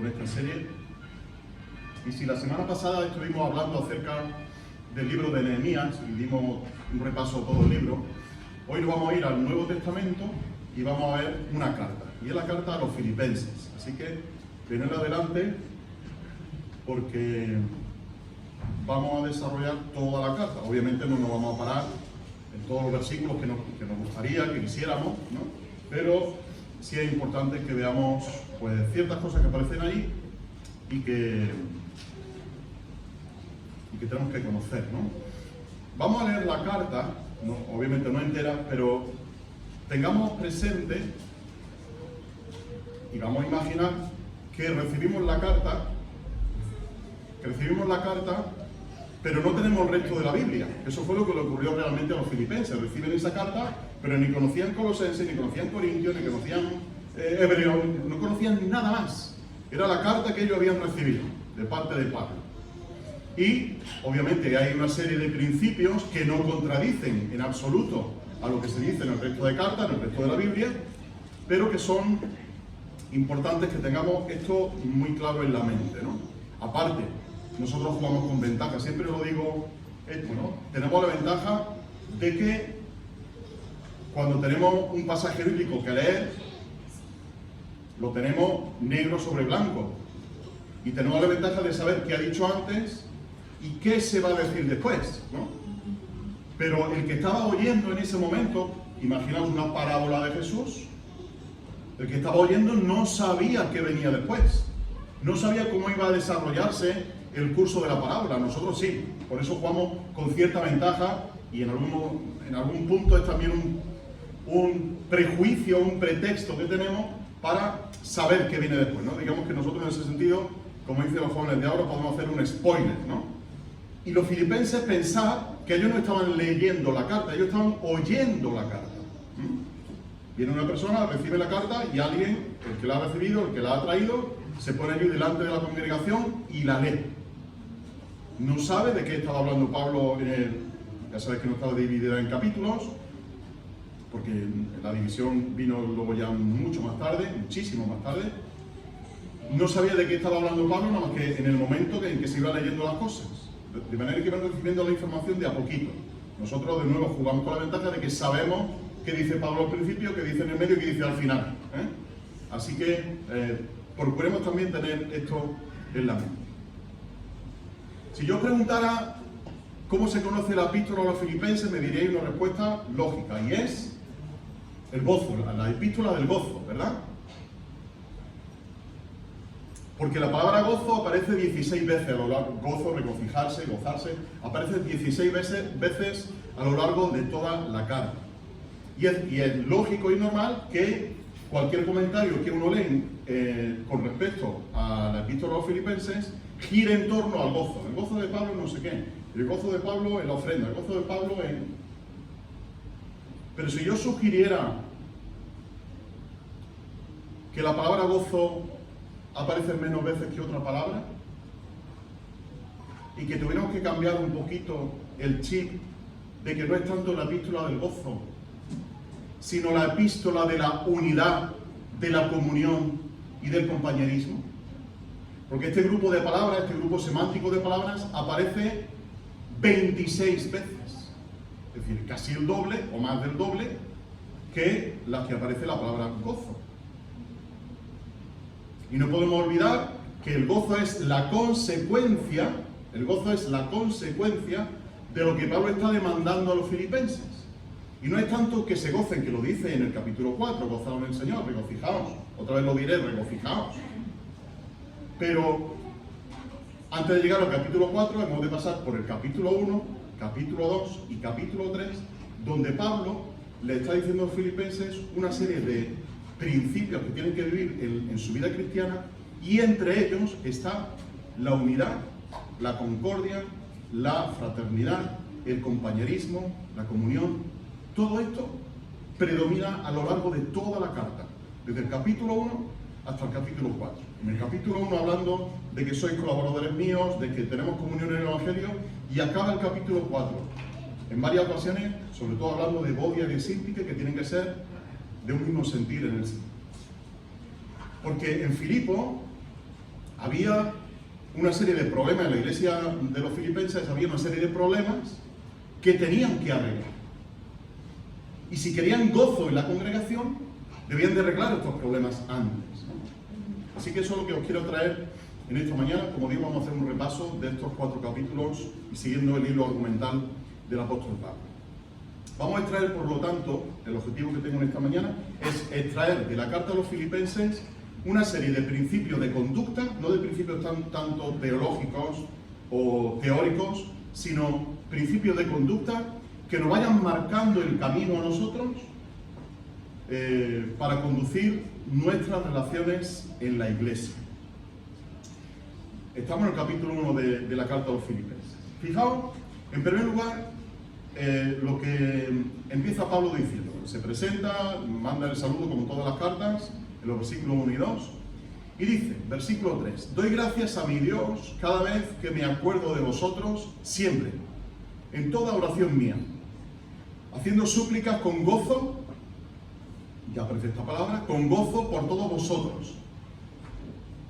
con esta serie. Y si la semana pasada estuvimos hablando acerca del libro de Nehemías y dimos un repaso a todo el libro, hoy nos vamos a ir al Nuevo Testamento y vamos a ver una carta. Y es la carta a los filipenses. Así que venid adelante porque vamos a desarrollar toda la carta. Obviamente no nos vamos a parar en todos los versículos que nos gustaría, que quisiéramos, ¿no? Pero sí es importante que veamos pues ciertas cosas que aparecen ahí y que tenemos que conocer, ¿no? Vamos a leer la carta, obviamente no entera, pero tengamos presente y vamos a imaginar que recibimos la carta, pero no tenemos el resto de la Biblia. Eso fue lo que le ocurrió realmente a los filipenses. Reciben esa carta, pero ni conocían Colosenses, ni conocían Corintios, ni conocían Hebreos, no conocían nada más. Era la carta que ellos habían recibido de parte de Pablo. Y obviamente hay una serie de principios que no contradicen en absoluto a lo que se dice en el resto de cartas, en el resto de la Biblia, pero que son importantes que tengamos esto muy claro en la mente, ¿no? Aparte, nosotros jugamos con ventaja, siempre lo digo, ¿no? Tenemos la ventaja de que cuando tenemos un pasaje bíblico que leer, lo tenemos negro sobre blanco. Y tenemos la ventaja de saber qué ha dicho antes y qué se va a decir después, ¿no? Pero el que estaba oyendo en ese momento, imaginaos una parábola de Jesús, el que estaba oyendo no sabía qué venía después, no sabía cómo iba a desarrollarse el curso de la parábola. Nosotros sí, por eso jugamos con cierta ventaja y en algún punto es también un prejuicio, un pretexto que tenemos para saber qué viene después, ¿no? Digamos que nosotros en ese sentido, como dicen los jóvenes de ahora, podemos hacer un spoiler, ¿no? Y los filipenses pensaban que ellos no estaban leyendo la carta, ellos estaban oyendo la carta. Viene una persona, recibe la carta y alguien, el que la ha recibido, el que la ha traído, se pone allí delante de la congregación y la lee. No sabe de qué estaba hablando Pablo ya sabéis que no estaba dividida en capítulos, porque la división vino luego ya mucho más tarde, muchísimo más tarde. No sabía de qué estaba hablando Pablo, nada más que en el momento en que se iba leyendo las cosas. De manera que iban recibiendo la información de a poquito. Nosotros de nuevo jugamos con la ventaja de que sabemos qué dice Pablo al principio, qué dice en el medio y qué dice al final. Así que procuremos también tener esto en la mente. Si yo preguntara cómo se conoce la epístola a los filipenses, me diréis una respuesta lógica, y es el gozo, la epístola del gozo, ¿verdad? Porque la palabra gozo aparece 16 veces a lo largo, gozo, regocijarse, gozarse, aparece 16 veces a lo largo de toda la carta. Y es lógico y normal que cualquier comentario que uno lee con respecto a la epístola a los filipenses gire en torno al gozo. El gozo de Pablo no sé qué, el gozo de Pablo en la ofrenda, el gozo de Pablo en... Pero si yo sugiriera que la palabra gozo aparece menos veces que otra palabra y que tuviéramos que cambiar un poquito el chip de que no es tanto la epístola del gozo, sino la epístola de la unidad, de la comunión y del compañerismo. Porque este grupo de palabras, este grupo semántico de palabras aparece 26 veces, es decir, casi el doble o más del doble que las que aparece la palabra gozo. Y no podemos olvidar que el gozo es la consecuencia de lo que Pablo está demandando a los filipenses. Y no es tanto que se gocen, que lo dice en el capítulo 4, gozaos en el Señor, regocijaos. Otra vez lo diré, regocijaos. Pero antes de llegar al capítulo 4 hemos de pasar por el capítulo 1, capítulo 2 y capítulo 3, donde Pablo le está diciendo a los filipenses una serie de principios que tienen que vivir en su vida cristiana, y entre ellos está la unidad, la concordia, la fraternidad, el compañerismo, la comunión. Todo esto predomina a lo largo de toda la carta, desde el capítulo 1 hasta el capítulo 4. En el capítulo 1 hablando de que sois colaboradores míos, de que tenemos comunión en el Evangelio, y acaba el capítulo 4 en varias ocasiones, sobre todo hablando de bodia y de símpique, que tienen que ser de un mismo sentir en el sí. Porque en Filipo había una serie de problemas en la iglesia de los filipenses, había una serie de problemas que tenían que arreglar. Y si querían gozo en la congregación, debían de arreglar estos problemas antes, ¿no? Así que eso es lo que os quiero traer en esta mañana. Como digo, vamos a hacer un repaso de estos 4 capítulos y siguiendo el hilo argumental del apóstol Pablo. Vamos a extraer, por lo tanto, el objetivo que tengo en esta mañana es extraer de la carta a los filipenses una serie de principios de conducta, no de principios tanto teológicos o teóricos, sino principios de conducta que nos vayan marcando el camino a nosotros para conducir nuestras relaciones en la iglesia. Estamos en el capítulo 1 de la carta a los filipenses. Fijaos, en primer lugar, lo que empieza Pablo diciendo. Se presenta, manda el saludo como todas las cartas, en los versículos 1 y 2, y dice, versículo 3, doy gracias a mi Dios cada vez que me acuerdo de vosotros, siempre, en toda oración mía, haciendo súplicas con gozo, ya aparece esta palabra, con gozo por todos vosotros.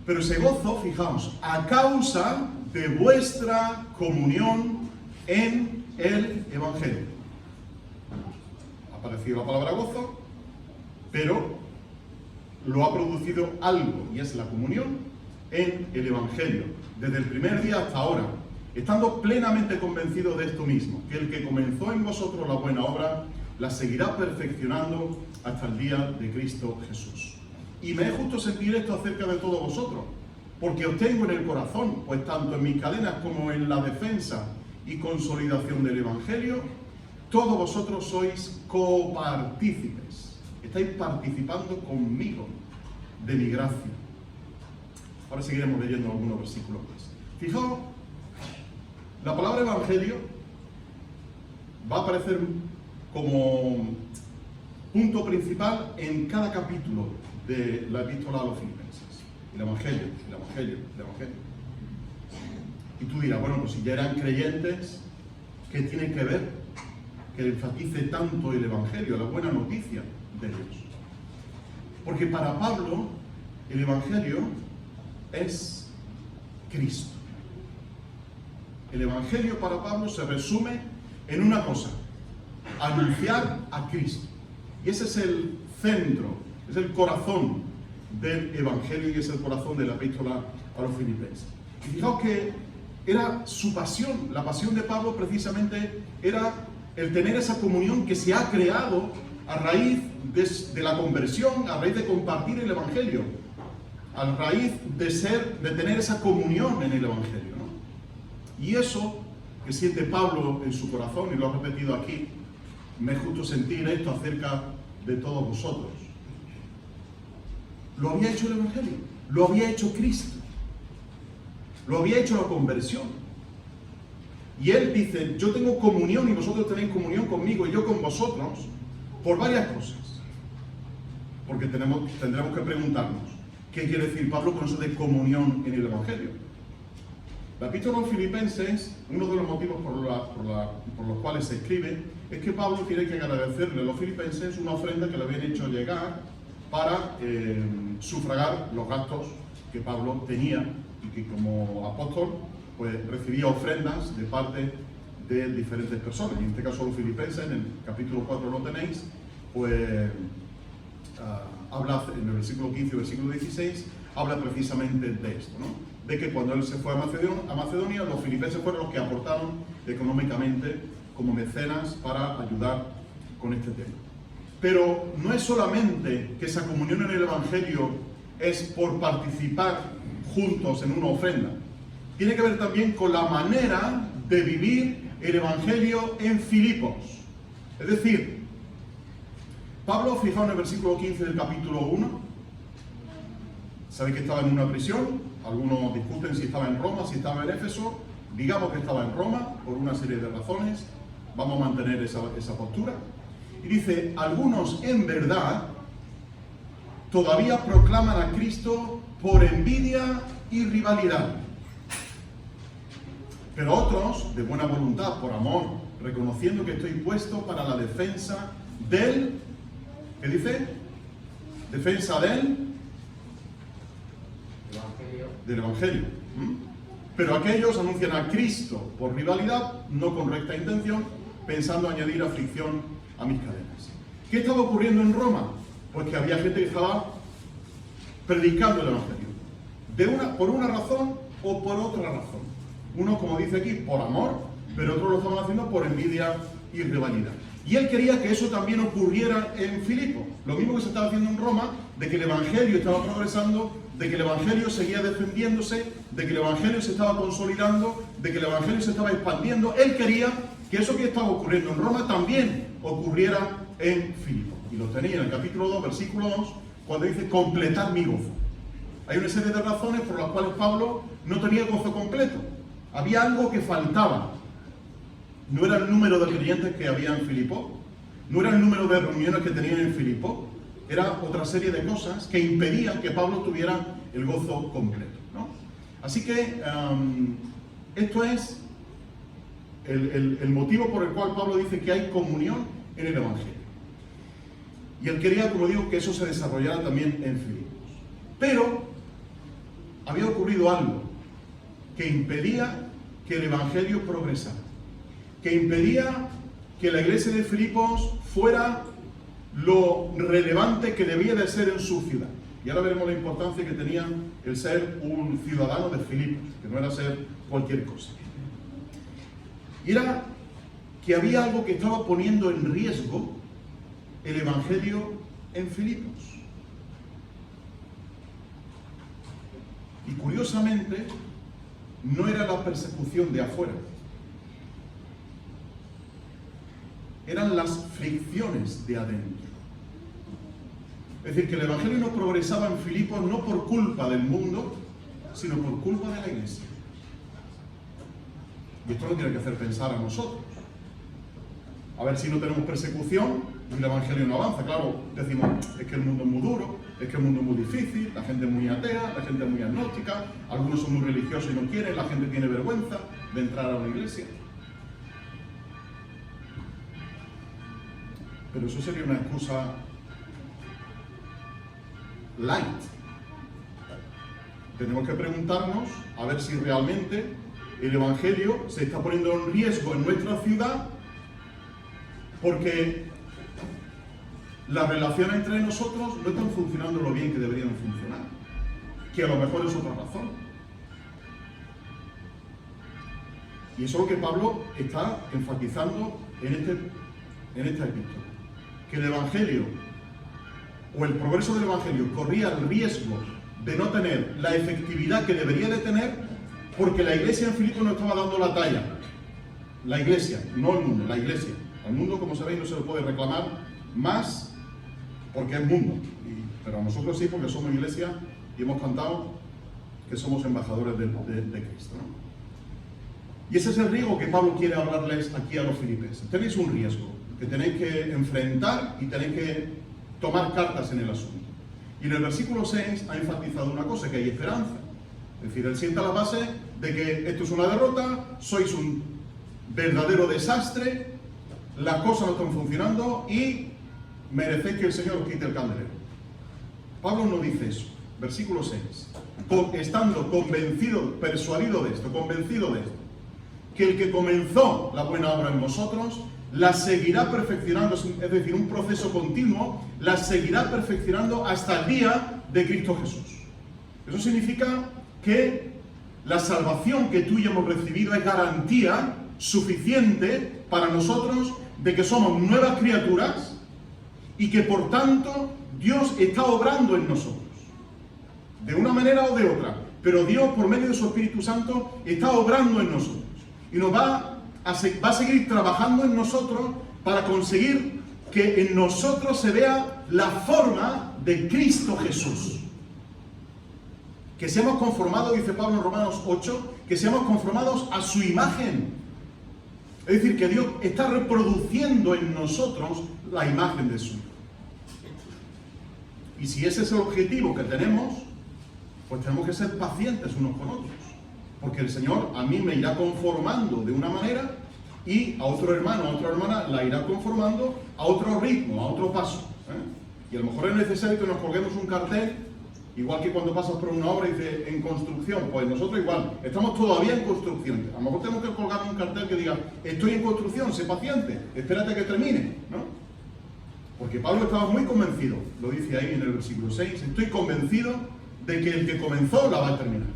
Pero ese gozo, fijaos, a causa de vuestra comunión en el Evangelio. Ha aparecido la palabra gozo, pero lo ha producido algo, y es la comunión en el Evangelio, desde el primer día hasta ahora, estando plenamente convencido de esto mismo, que el que comenzó en vosotros la buena obra, la seguirá perfeccionando hasta el día de Cristo Jesús. Y me es justo sentir esto acerca de todos vosotros, porque os tengo en el corazón, pues tanto en mis cadenas como en la defensa y consolidación del Evangelio, todos vosotros sois copartícipes. Estáis participando conmigo de mi gracia. Ahora seguiremos leyendo algunos versículos más. Fijaos, la palabra evangelio va a aparecer como punto principal en cada capítulo de la epístola a los filipenses. El evangelio, el evangelio, el evangelio. Y tú dirás, bueno, pues si ya eran creyentes, ¿qué tiene que ver que enfatice tanto el evangelio, la buena noticia de Dios? Porque para Pablo el evangelio es Cristo. El evangelio para Pablo se resume en una cosa: anunciar a Cristo. Y ese es el centro, es el corazón del evangelio y es el corazón de la epístola a los filipenses. Y fijaos que era su pasión, la pasión de Pablo precisamente era el tener esa comunión que se ha creado a raíz de la conversión, a raíz de compartir el evangelio, a raíz de tener esa comunión en el evangelio, ¿no? Y eso que siente Pablo en su corazón, y lo ha repetido aquí, me es justo sentir esto acerca de todos vosotros. Lo había hecho el evangelio, lo había hecho Cristo, lo había hecho la conversión. Y él dice, yo tengo comunión y vosotros tenéis comunión conmigo y yo con vosotros, por varias cosas. Porque tendremos que preguntarnos, ¿qué quiere decir Pablo con eso de comunión en el evangelio? La epístola a los filipenses, uno de los motivos por los cuales se escribe, es que Pablo tiene que agradecerle a los filipenses una ofrenda que le habían hecho llegar para sufragar los gastos que Pablo tenía y que como apóstol pues recibía ofrendas de parte de diferentes personas. Y en este caso los filipenses, en el capítulo 4 lo tenéis, pues habla en el versículo 15 y versículo 16, habla precisamente de esto, ¿no? De que cuando él se fue a Macedonia, los filipenses fueron los que aportaron económicamente como mecenas para ayudar con este tema. Pero no es solamente que esa comunión en el evangelio es por participar juntos en una ofrenda. Tiene que ver también con la manera de vivir el evangelio en Filipos. Es decir, Pablo, fijaos en el versículo 15 del capítulo 1, sabéis que estaba en una prisión, algunos discuten si estaba en Roma, si estaba en Éfeso, digamos que estaba en Roma por una serie de razones, vamos a mantener esa postura. Y dice, algunos en verdad todavía proclaman a Cristo por envidia y rivalidad. Pero otros, de buena voluntad, por amor, reconociendo que estoy puesto para la defensa del, ¿qué dice? Defensa del Del Evangelio. Pero aquellos anuncian a Cristo por rivalidad, no con recta intención, pensando añadir aflicción a mis cadenas. ¿Qué estaba ocurriendo en Roma? Pues que había gente que estaba predicando el Evangelio. Por una razón o por otra razón. Uno, como dice aquí, por amor, pero otros lo estaban haciendo por envidia y rivalidad. Y él quería que eso también ocurriera en Filipo. Lo mismo que se estaba haciendo en Roma, de que el Evangelio estaba progresando, de que el Evangelio seguía defendiéndose, de que el Evangelio se estaba consolidando, de que el Evangelio se estaba expandiendo. Él quería que eso que estaba ocurriendo en Roma también ocurriera en Filipo. Y lo tenía en el capítulo 2, versículo 2, cuando dice completar mi gozo. Hay una serie de razones por las cuales Pablo no tenía gozo completo. Había algo que faltaba. No era el número de creyentes que había en Filipo, no era el número de reuniones que tenían en Filipo, era otra serie de cosas que impedían que Pablo tuviera el gozo completo, ¿no? Así que esto es el motivo por el cual Pablo dice que hay comunión en el Evangelio. Y él quería, como digo, que eso se desarrollara también en Filipos. Pero había ocurrido algo que impedía que el Evangelio progresara, que impedía que la iglesia de Filipos fuera lo relevante que debía de ser en su ciudad. Y ahora veremos la importancia que tenía el ser un ciudadano de Filipos, que no era ser cualquier cosa. Y era que había algo que estaba poniendo en riesgo el Evangelio en Filipos. Y curiosamente, no era la persecución de afuera, eran las fricciones de adentro. Es decir, que el Evangelio no progresaba en Filipos no por culpa del mundo, sino por culpa de la iglesia. Y esto nos tiene que hacer pensar a nosotros. A ver si no tenemos persecución y el Evangelio no avanza. Claro, decimos, es que el mundo es muy duro, es que el mundo es muy difícil, la gente es muy atea, la gente es muy agnóstica, algunos son muy religiosos y no quieren, la gente tiene vergüenza de entrar a una iglesia. Pero eso sería una excusa light. Tenemos que preguntarnos a ver si realmente el Evangelio se está poniendo en riesgo en nuestra ciudad porque las relaciones entre nosotros no están funcionando lo bien que deberían funcionar, que a lo mejor es otra razón. Y eso es lo que Pablo está enfatizando en esta epístola. Que el Evangelio, o el progreso del Evangelio, corría el riesgo de no tener la efectividad que debería de tener, porque la iglesia en Filipos no estaba dando la talla. La iglesia, no el mundo, la iglesia. Al mundo, como sabéis, no se le puede reclamar más porque es mundo. Pero a nosotros sí, porque somos iglesia y hemos cantado que somos embajadores de Cristo, ¿no? Y ese es el riesgo que Pablo quiere hablarles aquí a los filipenses. Tenéis un riesgo que tenéis que enfrentar y tenéis que tomar cartas en el asunto. Y en el versículo 6 ha enfatizado una cosa, que hay esperanza. Es decir, él sienta la base de que esto es una derrota, sois un verdadero desastre, las cosas no están funcionando y merecéis que el Señor os quite el candelero. Pablo no dice eso. Versículo 6. Estando convencido, persuadido de esto, que el que comenzó la buena obra en vosotros, la seguirá perfeccionando, es decir, un proceso continuo, la seguirá perfeccionando hasta el día de Cristo Jesús. Eso significa que la salvación que tú y yo hemos recibido es garantía suficiente para nosotros de que somos nuevas criaturas y que por tanto Dios está obrando en nosotros, de una manera o de otra, pero Dios por medio de su Espíritu Santo está obrando en nosotros y nos va a seguir trabajando en nosotros para conseguir que en nosotros se vea la forma de Cristo Jesús. Que seamos conformados, dice Pablo en Romanos 8, que seamos conformados a su imagen. Es decir, que Dios está reproduciendo en nosotros la imagen de su Hijo. Y si ese es el objetivo que tenemos, pues tenemos que ser pacientes unos con otros. Porque el Señor a mí me irá conformando de una manera y a otro hermano, a otra hermana la irá conformando a otro ritmo, a otro paso. Y a lo mejor es necesario que nos colguemos un cartel Igual que cuando pasas por una obra y dice en construcción, pues nosotros igual, estamos todavía en construcción. A lo mejor tenemos que colgar un cartel que diga, estoy en construcción, sé paciente, espérate a que termine, ¿no? Porque Pablo estaba muy convencido, lo dice ahí en el versículo 6, estoy convencido de que el que comenzó la va a terminar.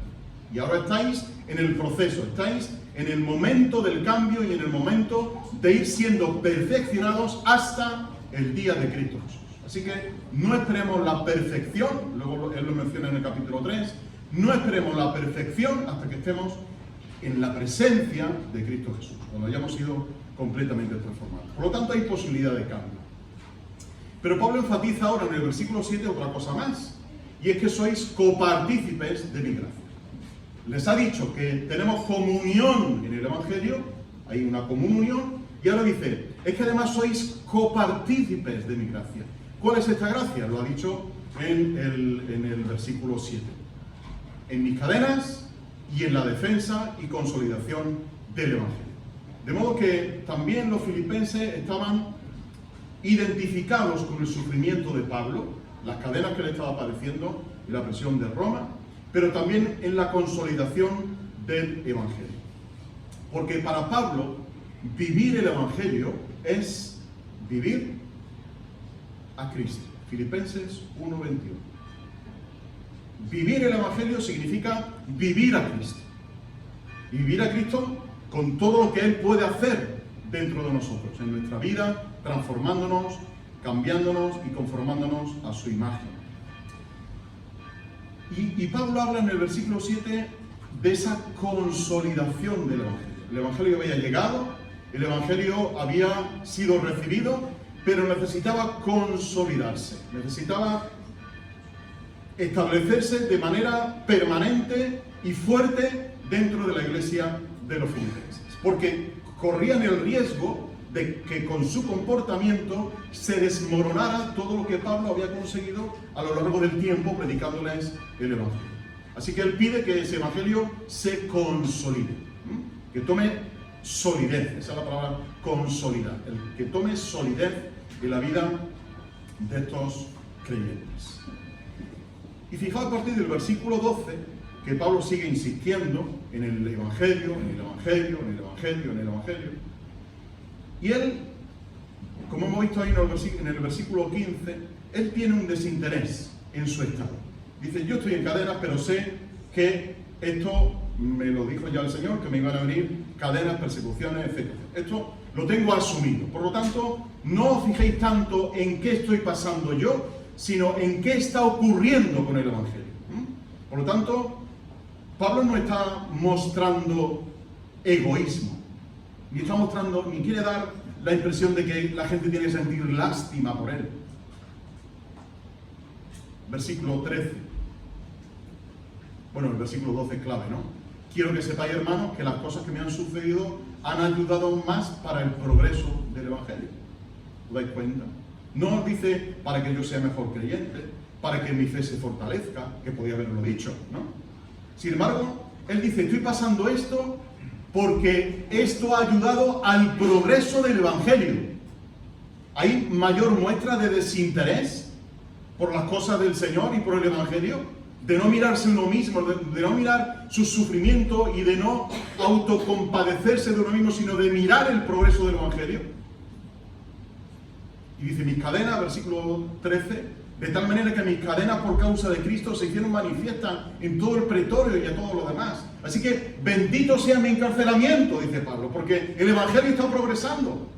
Y ahora estáis en el proceso, estáis en el momento del cambio y en el momento de ir siendo perfeccionados hasta el día de Cristo Jesús. Así que no esperemos la perfección, luego él lo menciona en el capítulo 3, no esperemos la perfección hasta que estemos en la presencia de Cristo Jesús, cuando hayamos sido completamente transformados. Por lo tanto, hay posibilidad de cambio. Pero Pablo enfatiza ahora en el versículo 7 otra cosa más, y es que sois copartícipes de mi gracia. Les ha dicho que tenemos comunión en el Evangelio, hay una comunión, y ahora dice, es que además sois copartícipes de mi gracia. ¿Cuál es esta gracia? Lo ha dicho en el versículo 7. En mis cadenas y en la defensa y consolidación del Evangelio. De modo que también los filipenses estaban identificados con el sufrimiento de Pablo, las cadenas que le estaba padeciendo y la presión de Roma, pero también en la consolidación del Evangelio. Porque para Pablo, vivir el Evangelio es vivir a Cristo. Filipenses 1:21. Vivir el Evangelio significa vivir a Cristo. Y vivir a Cristo con todo lo que Él puede hacer dentro de nosotros, en nuestra vida, transformándonos, cambiándonos y conformándonos a su imagen. Y Pablo habla en el versículo 7 de esa consolidación del Evangelio. El Evangelio había llegado, el Evangelio había sido recibido, pero necesitaba consolidarse, necesitaba establecerse de manera permanente y fuerte dentro de la iglesia de los filipenses. Porque corrían el riesgo de que con su comportamiento se desmoronara todo lo que Pablo había conseguido a lo largo del tiempo predicándoles el Evangelio. Así que él pide que ese Evangelio se consolide, que tome solidez, esa es la palabra consolidar, el que tome solidez en la vida de estos creyentes. Y fijaos a partir del versículo 12 que Pablo sigue insistiendo en el Evangelio, en el Evangelio, en el Evangelio, en el Evangelio. Y él, como hemos visto ahí en el versículo 15, él tiene un desinterés en su estado. Dice, yo estoy en cadenas, pero sé que esto me lo dijo ya el Señor, que me iban a venir cadenas, persecuciones, etc. Esto lo tengo asumido. Por lo tanto, no os fijéis tanto en qué estoy pasando yo, sino en qué está ocurriendo con el Evangelio. Por lo tanto, Pablo no está mostrando egoísmo, ni quiere dar la impresión de que la gente tiene que sentir lástima por él. Versículo 13. Bueno, el versículo 12 es clave, ¿no? Quiero que sepáis, hermanos, que las cosas que me han sucedido han ayudado más para el progreso del Evangelio. ¿Os dais cuenta? No os dice para que yo sea mejor creyente, para que mi fe se fortalezca, que podía haberlo dicho, ¿no? Sin embargo, él dice, estoy pasando esto porque esto ha ayudado al progreso del Evangelio. ¿Hay mayor muestra de desinterés por las cosas del Señor y por el Evangelio? De no mirarse uno mismo, de no mirar su sufrimiento y de no autocompadecerse de uno mismo, sino de mirar el progreso del Evangelio. Y dice, mis cadenas, versículo 13, de tal manera que mis cadenas por causa de Cristo se hicieron manifiestas en todo el pretorio y a todos los demás. Así que bendito sea mi encarcelamiento, dice Pablo, porque el Evangelio está progresando.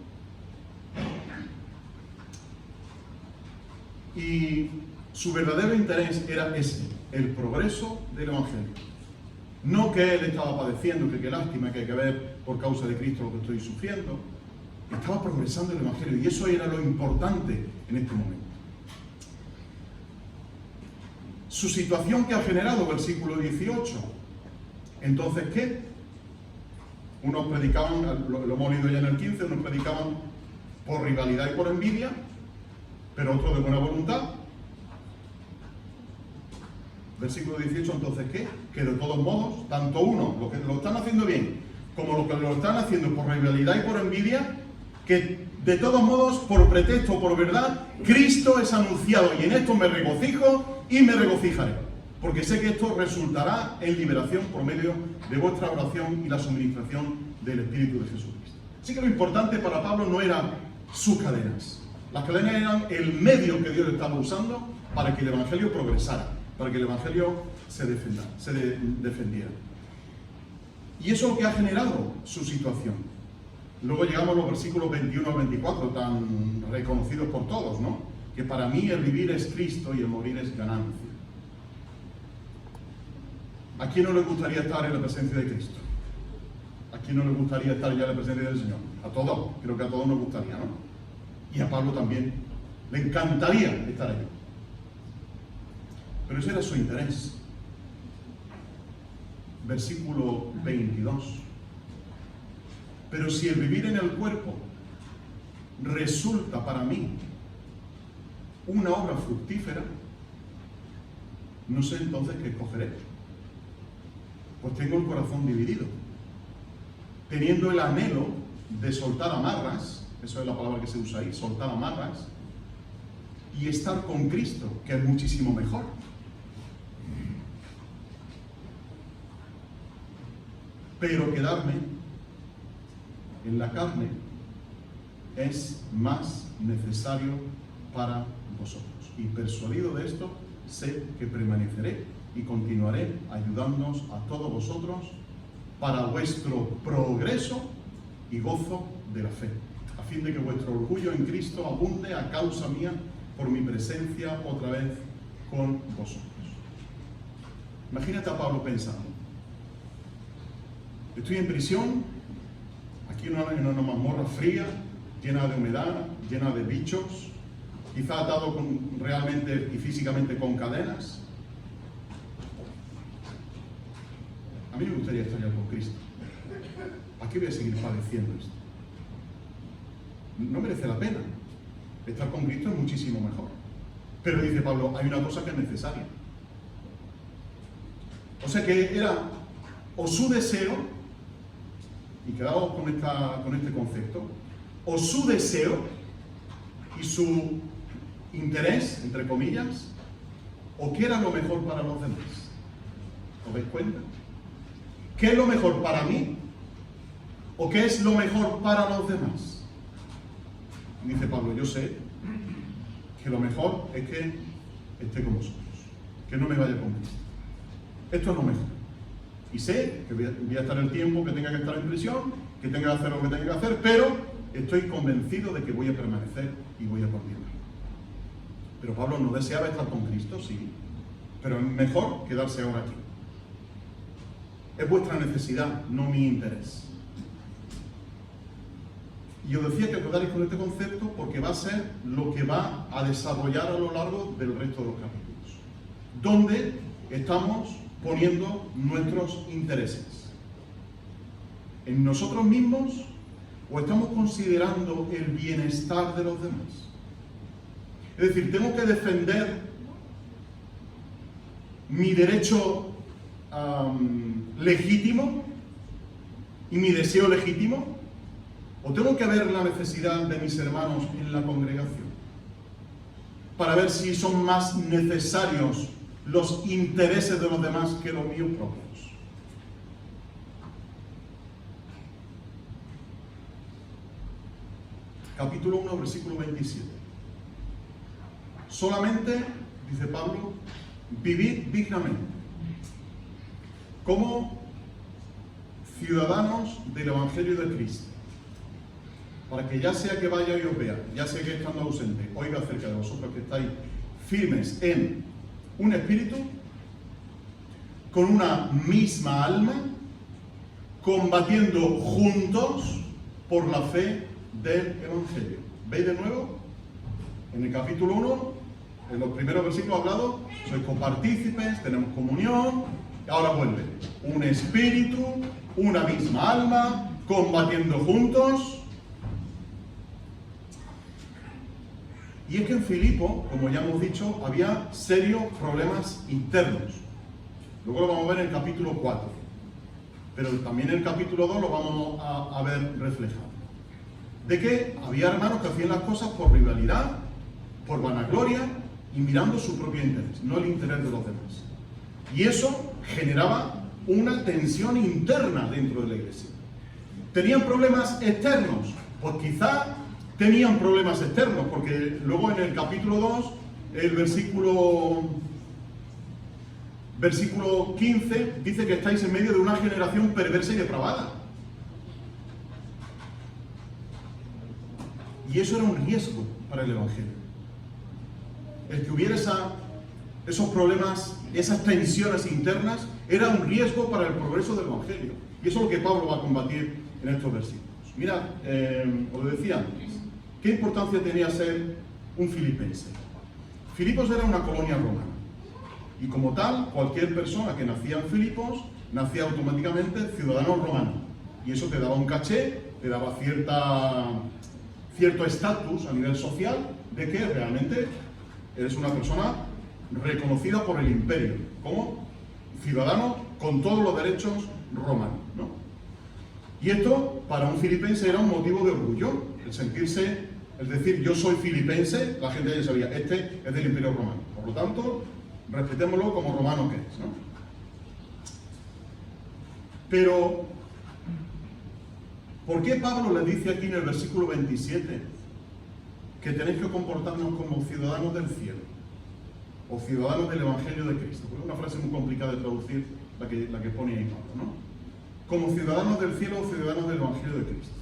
Y su verdadero interés era ese, el progreso del Evangelio. No que él estaba padeciendo, que qué lástima que hay que ver por causa de Cristo lo que estoy sufriendo. Estaba progresando el Evangelio y eso era lo importante en este momento. Su situación que ha generado, versículo 18. Entonces, ¿qué? Unos predicaban, lo hemos leído ya en el 15, unos predicaban por rivalidad y por envidia, pero otros de buena voluntad. Versículo 18, entonces, ¿qué? Que de todos modos, tanto uno, los que lo están haciendo bien, como los que lo están haciendo por rivalidad y por envidia, que de todos modos, por pretexto o por verdad, Cristo es anunciado y en esto me regocijo y me regocijaré. porque sé que esto resultará en liberación por medio de vuestra oración y la suministración del Espíritu de Jesucristo. Así que lo importante para Pablo no eran sus cadenas. Las cadenas eran el medio que Dios estaba usando para que el Evangelio progresara, para que el Evangelio se defendiera. Y eso es lo que ha generado su situación. Luego llegamos a los versículos 21 al 24, tan reconocidos por todos, ¿no? Que para mí el vivir es Cristo y el morir es ganancia. ¿A quién no le gustaría estar en la presencia de Cristo? ¿A quién no le gustaría estar ya en la presencia del Señor? A todos, creo que a todos nos gustaría, ¿no? Y a Pablo también. Le encantaría estar allí. Pero ese era su interés. Versículo 22. Pero si el vivir en el cuerpo resulta para mí una obra fructífera, no sé entonces qué escogeré. Pues tengo el corazón dividido, teniendo el anhelo de soltar amarras, eso es la palabra que se usa ahí, soltar amarras, y estar con Cristo, que es muchísimo mejor. Pero quedarme en la carne es más necesario para vosotros. Y persuadido de esto, sé que permaneceré y continuaré ayudándoos a todos vosotros para vuestro progreso y gozo de la fe, a fin de que vuestro orgullo en Cristo abunde a causa mía por mi presencia otra vez con vosotros. Imagínate a Pablo pensando: estoy en prisión, aquí en una mazmorra fría, llena de humedad, llena de bichos, quizá atado realmente y físicamente con cadenas. A mí me gustaría estar ya con Cristo. ¿A qué voy a seguir padeciendo esto? No merece la pena. Estar con Cristo es muchísimo mejor. Pero dice Pablo, hay una cosa que es necesaria. O sea que era o su deseo, y quedamos con este concepto, o su deseo y su interés, entre comillas, o qué era lo mejor para los demás. ¿Os dais cuenta? ¿Qué es lo mejor para mí? ¿O qué es lo mejor para los demás? Dice Pablo, yo sé que lo mejor es que esté con vosotros, que no me vaya con Cristo. Esto es lo mejor. Y sé que voy a estar el tiempo que tenga que estar en prisión, que tenga que hacer lo que tenga que hacer, pero estoy convencido de que voy a permanecer y voy a continuar. Pero Pablo no deseaba estar con Cristo, sí, pero es mejor quedarse ahora aquí. Es vuestra necesidad, no mi interés. Y os decía que os quedaréis con este concepto porque va a ser lo que va a desarrollar a lo largo del resto de los capítulos. ¿Dónde estamos poniendo nuestros intereses? ¿En nosotros mismos o estamos considerando el bienestar de los demás? Es decir, ¿tengo que defender mi derecho legítimo y mi deseo legítimo? ¿O tengo que ver la necesidad de mis hermanos en la congregación para ver si son más necesarios los intereses de los demás que los míos propios? Capítulo 1, versículo 27. Solamente, dice Pablo, vivid dignamente, como ciudadanos del Evangelio de Cristo, para que ya sea que vaya y os vea, ya sea que estando ausente, oiga acerca de vosotros que estáis firmes en un espíritu, con una misma alma, combatiendo juntos por la fe del Evangelio. ¿Veis de nuevo? En el capítulo 1, en los primeros versículos hablado, sois copartícipes, tenemos comunión, y ahora vuelve. Un espíritu, una misma alma, combatiendo juntos. Y es que en Filipo, como ya hemos dicho, había serios problemas internos. Luego lo vamos a ver en el capítulo 4. Pero también en el capítulo 2 lo vamos a ver reflejado. De que había hermanos que hacían las cosas por rivalidad, por vanagloria y mirando su propio interés, no el interés de los demás. Y eso generaba una tensión interna dentro de la iglesia. ¿Tenían problemas externos? Pues quizá tenían problemas externos, porque luego en el capítulo 2, el versículo 15, dice que estáis en medio de una generación perversa y depravada. Y eso era un riesgo para el Evangelio. El que hubiera esos problemas, esas tensiones internas, era un riesgo para el progreso del Evangelio. Y eso es lo que Pablo va a combatir en estos versículos. Mirad, os lo decía antes, ¿qué importancia tenía ser un filipense? Filipos era una colonia romana. Y como tal, cualquier persona que nacía en Filipos, nacía automáticamente ciudadano romano. Y eso te daba un caché, te daba cierto estatus a nivel social de que realmente eres una persona reconocida por el imperio como ciudadano con todos los derechos romanos, ¿no? Y esto para un filipense era un motivo de orgullo, el sentirse, el decir yo soy filipense, la gente ya sabía, este es del imperio romano, por lo tanto respetémoslo como romano que es, ¿no? Pero ¿por qué Pablo le dice aquí en el versículo 27 que tenéis que comportarnos como ciudadanos del cielo o ciudadanos del Evangelio de Cristo? Porque es una frase muy complicada de traducir la que pone ahí Pablo, ¿no? Como ciudadanos del cielo o ciudadanos del Evangelio de Cristo.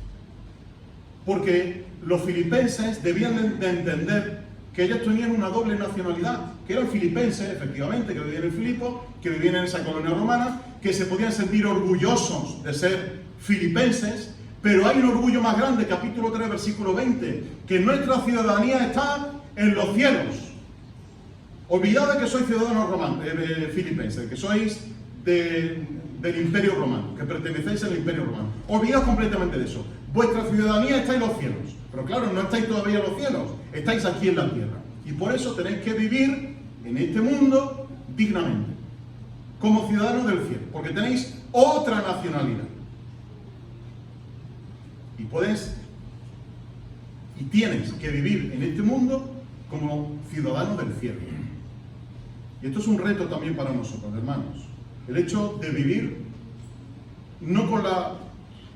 Porque los filipenses debían de entender que ellos tenían una doble nacionalidad, que eran filipenses, efectivamente, que vivían en Filipos, que vivían en esa colonia romana, que se podían sentir orgullosos de ser filipenses, pero hay un orgullo más grande, capítulo 3, versículo 20, que nuestra ciudadanía está en los cielos. Olvidad de que sois ciudadanos romanos, filipenses, que sois del imperio romano, que pertenecéis al imperio romano. Olvidad completamente de eso. Vuestra ciudadanía está en los cielos. Pero claro, no estáis todavía en los cielos, estáis aquí en la tierra. Y por eso tenéis que vivir en este mundo dignamente, como ciudadanos del cielo, porque tenéis otra nacionalidad. Y tienes que vivir en este mundo como ciudadanos del cielo. Y esto es un reto también para nosotros, hermanos. El hecho de vivir no con la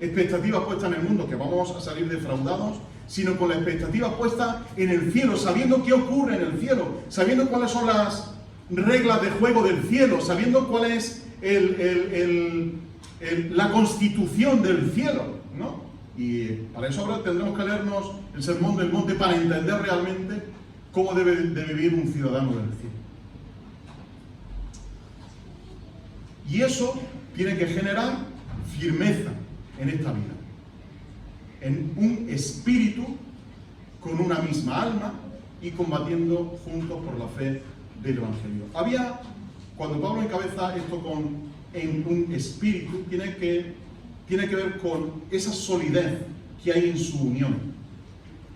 expectativa puesta en el mundo, que vamos a salir defraudados, sino con la expectativa puesta en el cielo, sabiendo qué ocurre en el cielo, sabiendo cuáles son las reglas de juego del cielo, sabiendo cuál es la constitución del cielo, ¿no? Y para eso ahora tendremos que leernos el Sermón del Monte para entender realmente cómo debe de vivir un ciudadano del cielo. Y eso tiene que generar firmeza en esta vida, en un espíritu con una misma alma y combatiendo juntos por la fe del Evangelio. Cuando Pablo encabeza esto en un espíritu, tiene que ver con esa solidez que hay en su unión.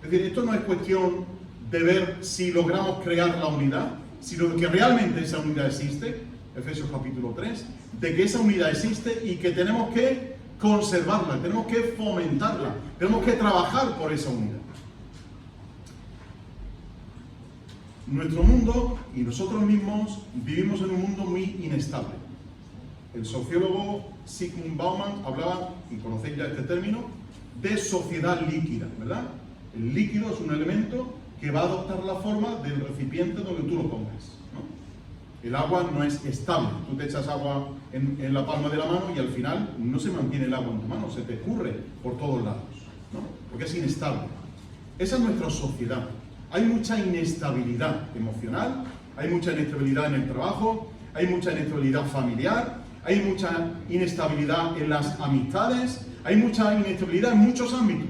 Es decir, esto no es cuestión de ver si logramos crear la unidad, sino de que realmente esa unidad existe, Efesios capítulo 3, de que esa unidad existe y que tenemos que conservarla, tenemos que fomentarla, tenemos que trabajar por esa unidad. Nuestro mundo y nosotros mismos vivimos en un mundo muy inestable. El sociólogo Zygmunt Bauman hablaba, y conocéis ya este término, de sociedad líquida, ¿verdad? El líquido es un elemento que va a adoptar la forma del recipiente donde tú lo pongas, ¿no? El agua no es estable. Tú te echas agua en la palma de la mano y al final no se mantiene el agua en tu mano, se te escurre por todos lados, ¿no? Porque es inestable. Esa es nuestra sociedad. Hay mucha inestabilidad emocional, hay mucha inestabilidad en el trabajo, hay mucha inestabilidad familiar, hay mucha inestabilidad en las amistades, hay mucha inestabilidad en muchos ámbitos.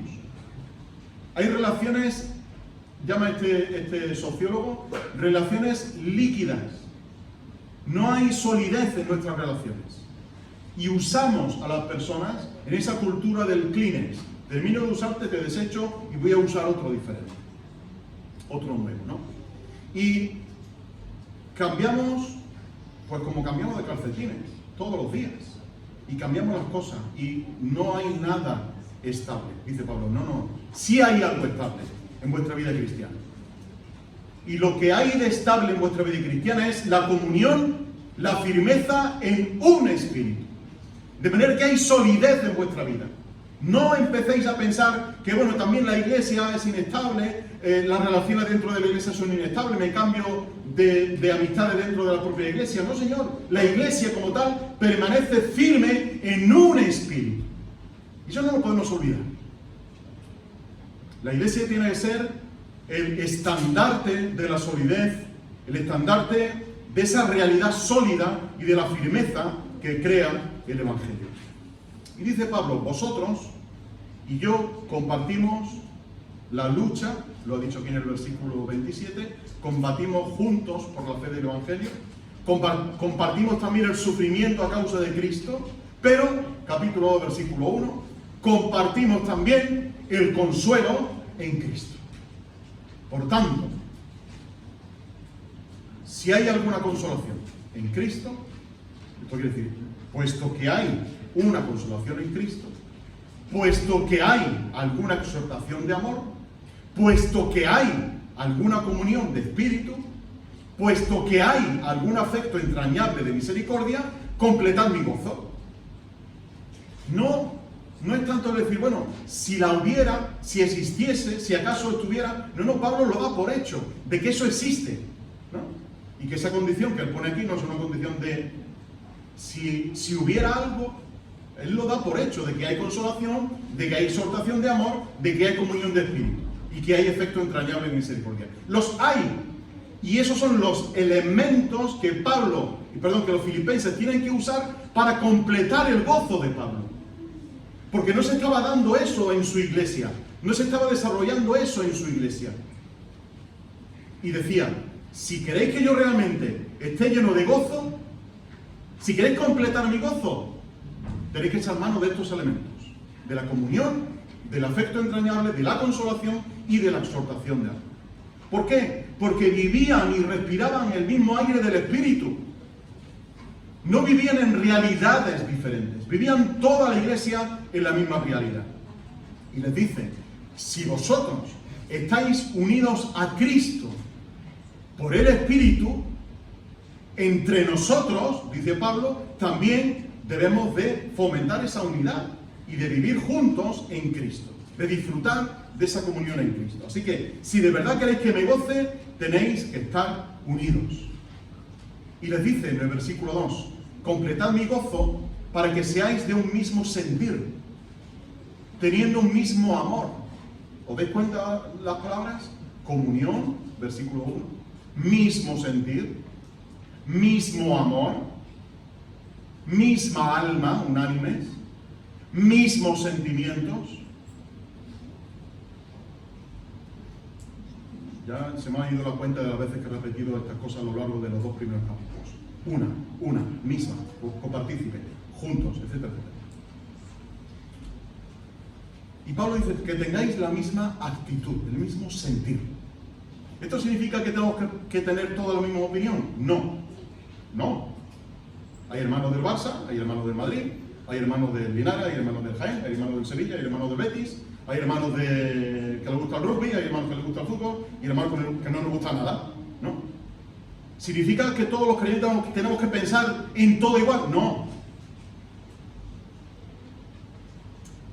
Hay relaciones, llama este sociólogo, relaciones líquidas. No hay solidez en nuestras relaciones. Y usamos a las personas en esa cultura del Kleenex. Termino de usarte, te desecho y voy a usar otro diferente. Otro nuevo, ¿no? Y cambiamos, pues como cambiamos de calcetines, todos los días. Y cambiamos las cosas y no hay nada estable. Dice Pablo, no. Sí hay algo estable en vuestra vida cristiana. Y lo que hay de estable en vuestra vida cristiana es la comunión la firmeza en un espíritu. De manera que hay solidez en vuestra vida. No empecéis a pensar que, bueno, también la iglesia es inestable, las relaciones dentro de la iglesia son inestables, me cambio de amistades dentro de la propia iglesia. No, señor. La iglesia como tal permanece firme en un espíritu. Y eso no lo podemos olvidar. La iglesia tiene que ser el estandarte de la solidez, el estandarte de esa realidad sólida y de la firmeza que crea el Evangelio. Y dice Pablo, vosotros y yo compartimos la lucha, lo ha dicho aquí en el versículo 27, combatimos juntos por la fe del Evangelio, compartimos también el sufrimiento a causa de Cristo, pero, capítulo 2, versículo 1, compartimos también el consuelo en Cristo. Por tanto, si hay alguna consolación en Cristo, esto quiere decir, puesto que hay una consolación en Cristo, puesto que hay alguna exhortación de amor, puesto que hay alguna comunión de espíritu, puesto que hay algún afecto entrañable de misericordia, completad mi gozo. No es tanto decir, bueno, si la hubiera, si existiese, si acaso estuviera. No, Pablo lo da por hecho, de que eso existe, ¿no? Y que esa condición que él pone aquí no es una condición de si hubiera algo, él lo da por hecho, de que hay consolación, de que hay exhortación de amor, de que hay comunión de espíritu y que hay efecto entrañable de misericordia. Los hay. Y esos son los elementos que que los filipenses tienen que usar para completar el gozo de Pablo. Porque no se estaba dando eso en su iglesia, no se estaba desarrollando eso en su iglesia. Y decía, si queréis que yo realmente esté lleno de gozo, si queréis completar mi gozo, tenéis que echar mano de estos elementos, de la comunión, del afecto entrañable, de la consolación y de la exhortación de amor. ¿Por qué? Porque vivían y respiraban el mismo aire del Espíritu. No vivían en realidades diferentes, vivían toda la iglesia en la misma realidad. Y les dice, si vosotros estáis unidos a Cristo por el Espíritu, entre nosotros, dice Pablo, también debemos de fomentar esa unidad y de vivir juntos en Cristo, de disfrutar de esa comunión en Cristo. Así que, si de verdad queréis que me goce, tenéis que estar unidos. Y les dice en el versículo 2, completad mi gozo para que seáis de un mismo sentir, teniendo un mismo amor. ¿Os dais cuenta las palabras? Comunión, versículo 1, mismo sentir, mismo amor, misma alma, unánimes, mismos sentimientos. Ya se me ha ido la cuenta de las veces que he repetido estas cosas a lo largo de los 2 primeros capítulos. Una, misma, copartícipe, juntos, etcétera, etcétera. Y Pablo dice que tengáis la misma actitud, el mismo sentir. ¿Esto significa que tenemos que tener toda la misma opinión? No. Hay hermanos del Barça, hay hermanos del Madrid, hay hermanos del Linares, hay hermanos del Jaén, hay hermanos del Sevilla, hay hermanos del Betis, hay hermanos que les gusta el rugby, hay hermanos que les gusta el fútbol y hermanos que no les gusta nada, ¿no? ¿Significa que todos los creyentes tenemos que pensar en todo igual? No.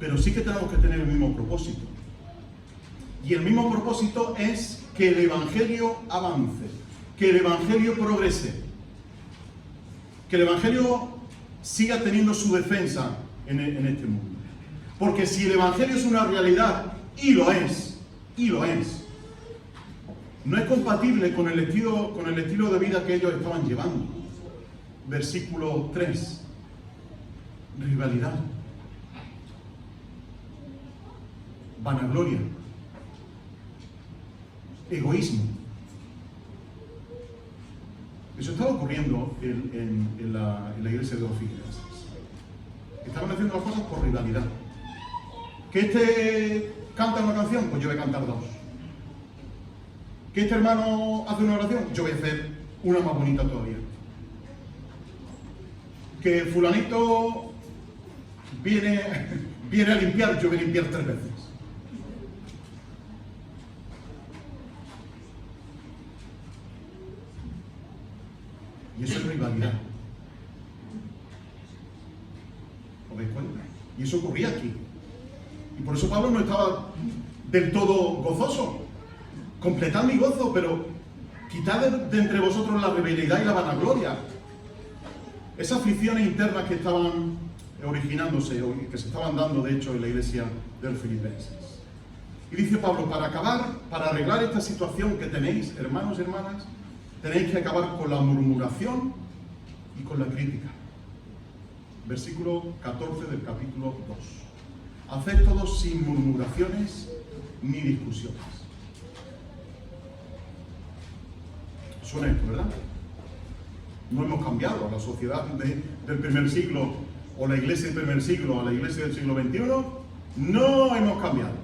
Pero sí que tenemos que tener el mismo propósito. Y el mismo propósito es que el Evangelio avance, que el Evangelio progrese, que el Evangelio siga teniendo su defensa en este mundo. Porque si el Evangelio es una realidad, y lo es, no es compatible con el estilo de vida que ellos estaban llevando. Versículo 3. Rivalidad. Vanagloria. Egoísmo. Eso estaba ocurriendo en la iglesia de los filipenses. Estaban haciendo las cosas por rivalidad. Que este canta una canción, pues yo voy a cantar 2. Que este hermano hace una oración, yo voy a hacer una más bonita todavía. Que fulanito viene a limpiar, yo voy a limpiar 3 veces. Y eso es rivalidad. ¿Os dais cuenta? Y eso ocurría aquí. Y por eso Pablo no estaba del todo gozoso. Completad mi gozo, pero quitad de entre vosotros la rebelión y la vanagloria. Esas aflicciones internas que estaban originándose, o que se estaban dando de hecho en la iglesia de los Filipenses. Y dice Pablo, para acabar, para arreglar esta situación que tenéis, hermanos y hermanas, tenéis que acabar con la murmuración y con la crítica. Versículo 14 del capítulo 2. Haced todo sin murmuraciones ni discusiones. Suena esto, ¿verdad? No hemos cambiado. La sociedad del primer siglo o la iglesia del primer siglo a la iglesia del siglo XXI, no hemos cambiado.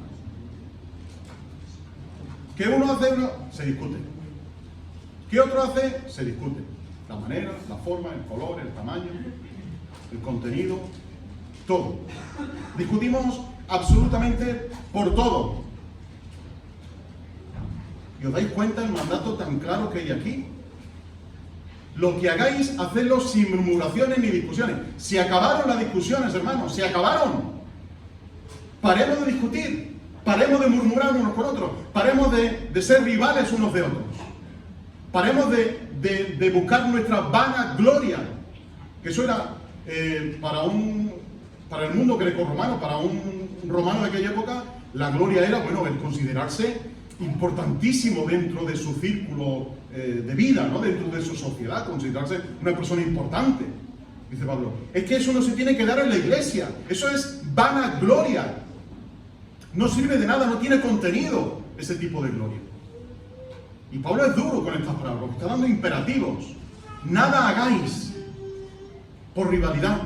¿Qué uno hace? Se discute. ¿Qué otro hace? Se discute. La manera, la forma, el color, el tamaño, el contenido, todo. Discutimos absolutamente por todo. ¿Y os dais cuenta el mandato tan claro que hay aquí? Lo que hagáis, hacedlo sin murmuraciones ni discusiones. Se acabaron las discusiones, hermanos, se acabaron. Paremos de discutir, paremos de murmurar unos con otros, paremos de ser rivales unos de otros. Paremos de buscar nuestra vanagloria. Que eso era para el mundo grecorromano, para un romano de aquella época, la gloria era, bueno, el considerarse importantísimo dentro de su círculo de vida, ¿no? Dentro de su sociedad, considerarse una persona importante. Dice Pablo, es que eso no se tiene que dar en la iglesia, eso es vanagloria. No sirve de nada, no tiene contenido ese tipo de gloria. Y Pablo es duro con estas palabras, está dando imperativos. Nada hagáis por rivalidad.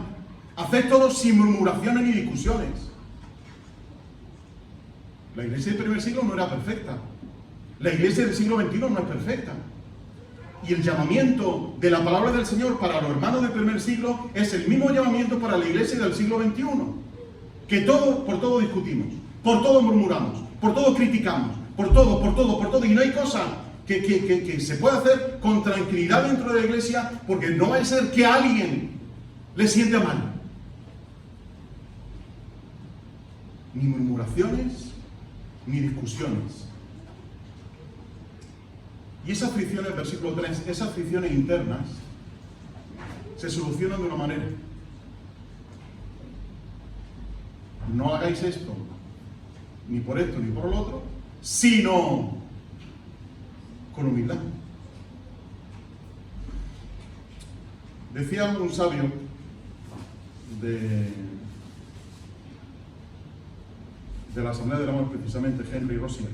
Haced todo sin murmuraciones ni discusiones. La iglesia del primer siglo no era perfecta. La iglesia del siglo XXI no es perfecta. Y el llamamiento de la palabra del Señor para los hermanos del primer siglo es el mismo llamamiento para la iglesia del siglo XXI. Que por todo discutimos, por todo murmuramos, por todo criticamos, por todo. Y no hay cosa que se pueda hacer con tranquilidad dentro de la iglesia, porque no va a ser que a alguien le siente mal. Ni murmuraciones, ni discusiones. Y esas fricciones, versículo 3, esas fricciones internas se solucionan de una manera. No hagáis esto, ni por esto, ni por lo otro, sino con humildad. Decía un sabio de la Asamblea del Amor, precisamente Henry Rosier,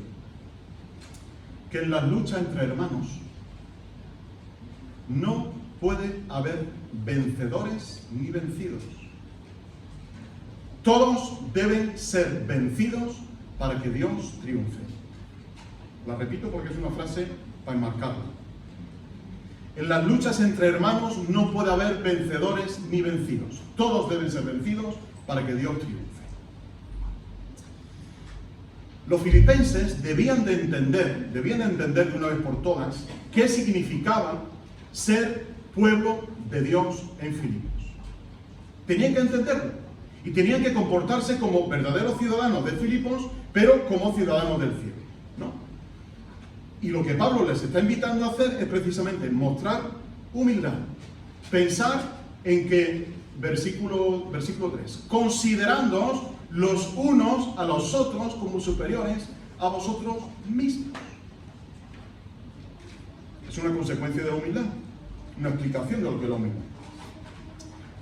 que en las luchas entre hermanos no puede haber vencedores ni vencidos. Todos deben ser vencidos para que Dios triunfe. La repito porque es una frase para enmarcarla. En las luchas entre hermanos no puede haber vencedores ni vencidos. Todos deben ser vencidos para que Dios triunfe. Los filipenses debían de entender de una vez por todas qué significaba ser pueblo de Dios en Filipos. Tenían que entenderlo y tenían que comportarse como verdaderos ciudadanos de Filipos, pero como ciudadanos del cielo, ¿no? Y lo que Pablo les está invitando a hacer es precisamente mostrar humildad, pensar en que, versículo 3, considerándoos los unos a los otros como superiores a vosotros mismos. Es una consecuencia de la humildad, una explicación de lo que es la humildad.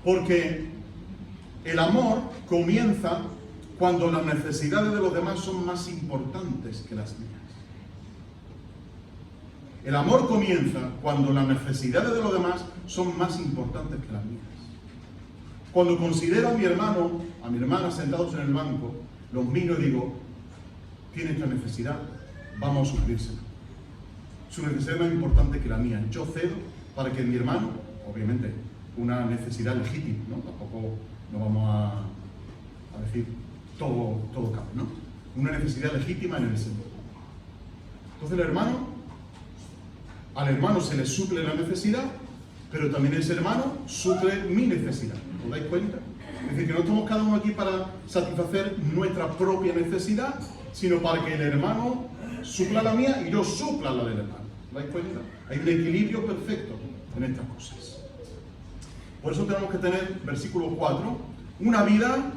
Porque el amor comienza cuando las necesidades de los demás son más importantes que las mías. El amor comienza cuando las necesidades de los demás son más importantes que las mías. Cuando considero a mi hermano, a mi hermana sentados en el banco, los miro y digo, tiene esta necesidad, vamos a suplírsela. Su necesidad es más importante que la mía. Yo cedo para que mi hermano, obviamente, una necesidad legítima, ¿no? Tampoco no vamos a decir todo cabe, ¿no? Una necesidad legítima en el Señor. Entonces al hermano se le suple la necesidad, pero también ese hermano suple mi necesidad. ¿Os dais cuenta? Es decir, que no estamos cada uno aquí para satisfacer nuestra propia necesidad, sino para que el hermano supla la mía y yo supla la del hermano. ¿Os dais cuenta? Hay un equilibrio perfecto en estas cosas. Por eso tenemos que tener, versículo 4, una vida